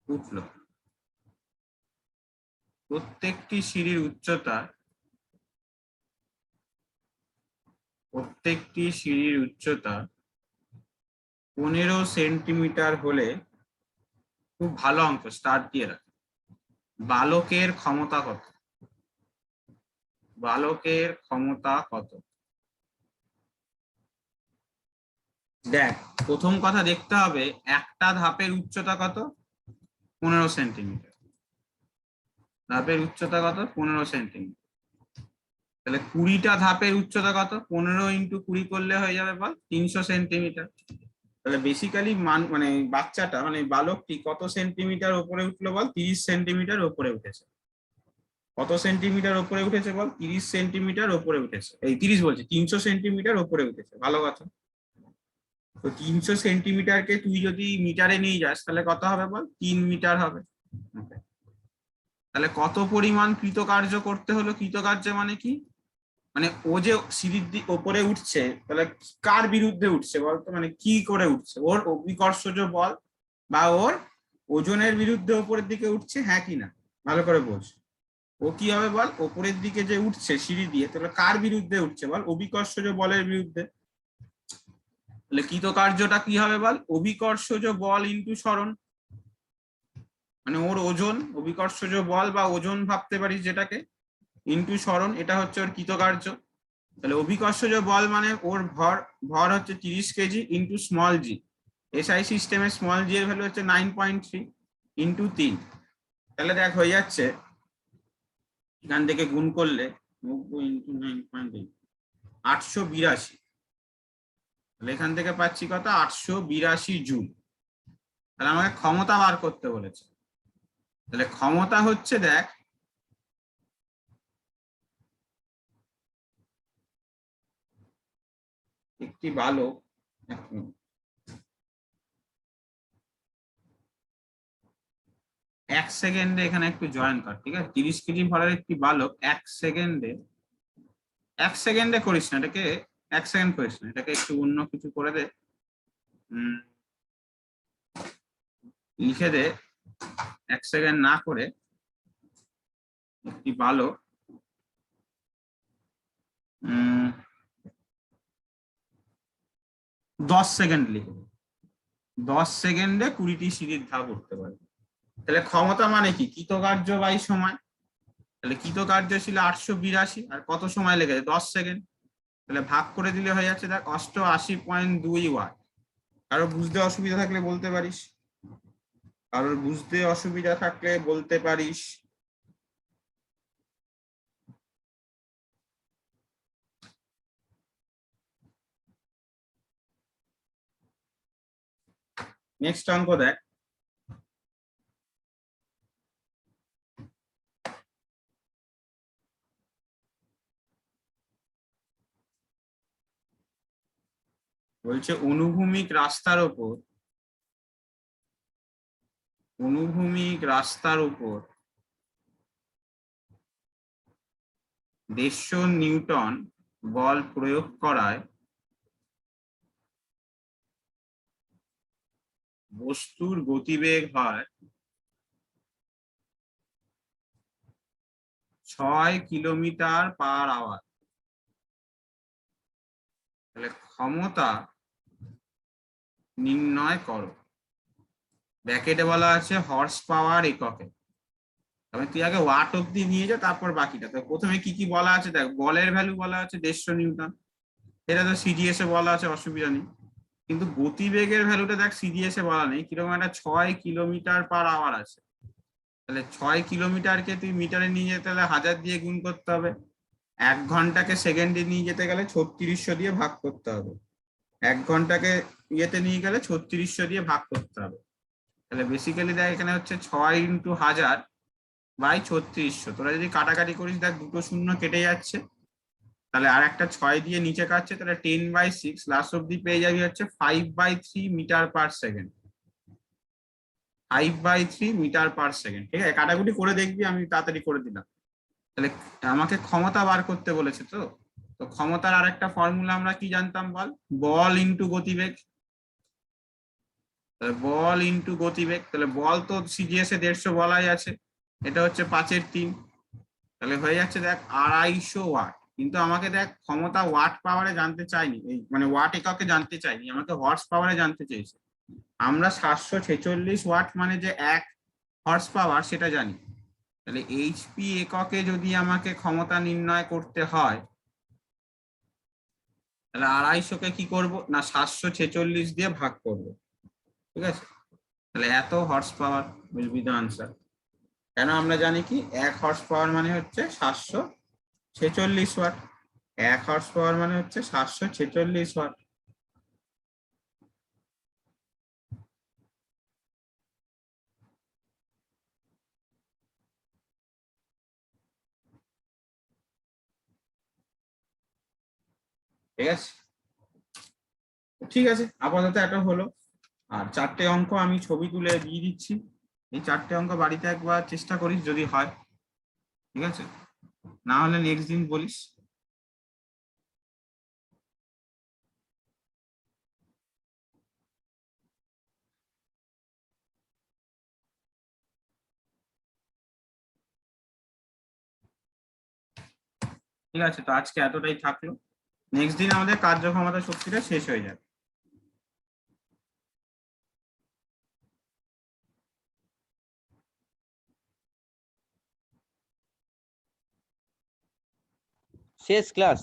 [SPEAKER 1] উঠলো। প্রত্যেকটি সিঁড়ির উচ্চতা 15 সেন্টিমিটার হলে, খুব ভালো অঙ্ক, স্টার্ট দিয়ে রাখ। বালকের ক্ষমতা কত? বালকের ক্ষমতা কত? দেখ, প্রথম কথা দেখতে হবে একটা ধাপের উচ্চতা কত? 15 সেন্টিমিটার। ধাপের উচ্চতা কত? 15 সেন্টিমিটার। তাহলে 20টা ধাপের উচ্চতা কত? 15 ইন্টু 20 করলে হয়ে যাবে বল 300 সেন্টিমিটার। তাহলে বেসিক্যালি মানে বাচ্চাটা মানে বালকটি কত সেন্টিমিটার উপরে উঠলো বল? 30 সেন্টিমিটার উপরে উঠেছে। কত সেন্টিমিটার উপরে উঠেছে বল? 30 সেন্টিমিটার উপরে উঠেছে। এই 30 বলছি, 300 সেন্টিমিটার উপরে উঠেছে। ভালো কথা। তো 300 সেন্টিমিটারকে তুই যদি মিটারে নিয়ে যাস তাহলে কত হবে বল? 3 মিটার হবে। তাহলে কত পরিমাণ কৃতকার্য করতে হলো? কৃতকার্য মানে কি? মানে ও যে সিঁড়ির ওপরে উঠছে, তাহলে কার বিরুদ্ধে উঠছে বলতো? মানে কি করে উঠছে? ওর অভিকর্ষজ বল বা ওর ওজনের বিরুদ্ধে ওপরের দিকে উঠছে, হ্যাঁ কি না? ভালো করে বোঝ। ও কি হবে বল? ওপরের দিকে যে উঠছে সিঁড়ি দিয়ে, তাহলে কার বিরুদ্ধে উঠছে বল? অভিকর্ষজ বলের বিরুদ্ধে। তাহলে কৃতকার্যটা কি হবে বল? অভিকর্ষজ বল ইন্টু সরণ। মানে ওর ওজন, অভিকর্ষজ বল বা ওজন ভাবতে পারিস যেটাকে, ইন্টু সরণ, এটা হচ্ছে ওর কৃতকার্য। তাহলে অভিকর্ষজ বল মানে ওর ভর, ভর হচ্ছে 30 কেজি ইন্টু স্মল জি। এসআই সিস্টেমে স্মল জি এর ভ্যালু হচ্ছে 9.3 ইন্টু 3। তাহলে দেখ হয়ে যাচ্ছে, এখান থেকে গুণ করলে 90 ইন্টু 9.8, 882। তাহলে এখান থেকে পাচ্ছি কত? 882 জুল। তাহলে আমাকে ক্ষমতা বার করতে বলেছে। তাহলে ক্ষমতা হচ্ছে, দেখ একটি বালক, 1 সেকেন্ডে এখানে একটু জয়েন কর, ঠিক আছে? 30 কেজি ভরের একটি বালক 1 সেকেন্ডে, 1 সেকেন্ডে করিস না এটাকে, 1 সেকেন্ড করিস না এটাকে, একটু অন্য কিছু করে দে। লিখে দে 1 সেকেন্ড না করে একটি বালক 10 সেকেন্ড লিখে দে। 10 সেকেন্ডে 20টি সিঁড়ির ধাপ উঠতে পারে। তাহলে ক্ষমতা মানে কি? কৃতকার্য বাই সময়। তাহলে কৃতকার্য ছিল 882, আর কত সময় লেগেছে? 10 সেকেন্ড। তাহলে ভাগ করে দিলে হয়ে যাচ্ছে দেখ 88.2 ওয়াট। কারো বুঝতে অসুবিধা থাকলে বলতে পারিস, কারোর বুঝতে অসুবিধা থাকলে বলতে পারিস। নেক্সট অঙ্ক দেখ। বলছে অনুভূমিক রাস্তার উপর, অনুভূমিক রাস্তার উপর 150 নিউটন বল প্রয়োগ করায় বস্তুর গতিবেগ হয় 6 কিলোমিটার পার আওয়ার। তাহলে ক্ষমতা নির্ণয় করো। ব্র্যাকেটে বলা আছে হর্স পাওয়ার এককে। তবে তুই আগে ওয়াট অব্দি নিয়ে যা, তারপর বাকিটা। তো প্রথমে কি কি বলা আছে দেখ। বলের ভ্যালু বলা আছে 150 নিউটন, এটা তো সিডিএস এ বলা আছে, অসুবিধা নেই। কিন্তু গতিবেগের ভ্যালুটা দেখ সিডিএস এ বলা নেই, কিরকম একটা 6 কিলোমিটার পার আওয়ার আছে। তাহলে 6 কিলোমিটারকে তুই মিটারে নিয়ে যেতে হলে 1000 দিয়ে গুণ করতে হবে। 1 ঘন্টাকে সেকেন্ডে নিয়ে যেতে গেলে 3600 দিয়ে ভাগ করতে হবে। 1 ঘন্টাকে ইয়েতে নিয়ে গেলে 3600 দিয়ে ভাগ করতে হবে। তাহলে বেসিক্যালি দেখ এখানে হচ্ছে 6 ইন্টু 1000 বাই 3600। তোরা যদি কাটাকাটি করিস দেখ, দুটো শূন্য কেটে যাচ্ছে। তাহলে আর একটা 6 দিয়ে নিচে কাটছে, তাহলে 10/6 লাস্ট অব্দি পেয়ে যাবি হচ্ছে 5/3 metre per second. 5/3 metre per second. ঠিক আছে, কাটাকুটি করে দেখবি, আমি তাড়াতাড়ি করে দিলাম। তাহলে আমাকে ক্ষমতা বার করতে বলেছে। তো তো ক্ষমতার আর একটা ফর্মুলা আমরা কি জানতাম বল? বল ইন্টু গতিবেগ। তাহলে বল ইন্টু গতিবেগ। তাহলে বল তো সিজিএস এ 150 বলাই আছে, এটা হচ্ছে 5/3। তাহলে হয়ে যাচ্ছে দেখ 250 ওয়াট। কিন্তু আমাকে দেখ ক্ষমতা ওয়াট পাওয়ারে জানতে চাইনি, এই মানে ওয়াট এককে জানতে চাইনি, আমাকে হর্স পাওয়ারে জানতে চেয়েছে। আমরা 746 ওয়াট মানে যে 1 হর্স পাওয়ার সেটা জানি। তাহলে এইচপি এককে যদি আমাকে ক্ষমতা নির্ণয় করতে হয়, তাহলে 250কে কি করব না 746 দিয়ে ভাগ করব। ঠিক আছে, তাহলে এত horse power will be the answer. কেন? আমরা জানি কি 1 হর্স পাওয়ার মানে হচ্ছে 46 ওয়াট। 1 হর্স পাওয়ার মানে হচ্ছে 746 ওয়াট। ঠিক আছে, ঠিক আছে, আপাতত এটা হলো। আর 4টে অঙ্ক আমি ছবি তুলে দিয়ে দিচ্ছি। এই 4টে অঙ্ক বাড়িতে একবার চেষ্টা করিস যদি হয়, ঠিক আছে? না হলে নেক্সট দিন বলিস। ঠিক আছে, তো আজকে এতটাই থাকলো। নেক্সট দিন আমাদের কার্যক্ষমতা শক্তিটা শেষ হয়ে যাবে।
[SPEAKER 2] শেষ ক্লাস।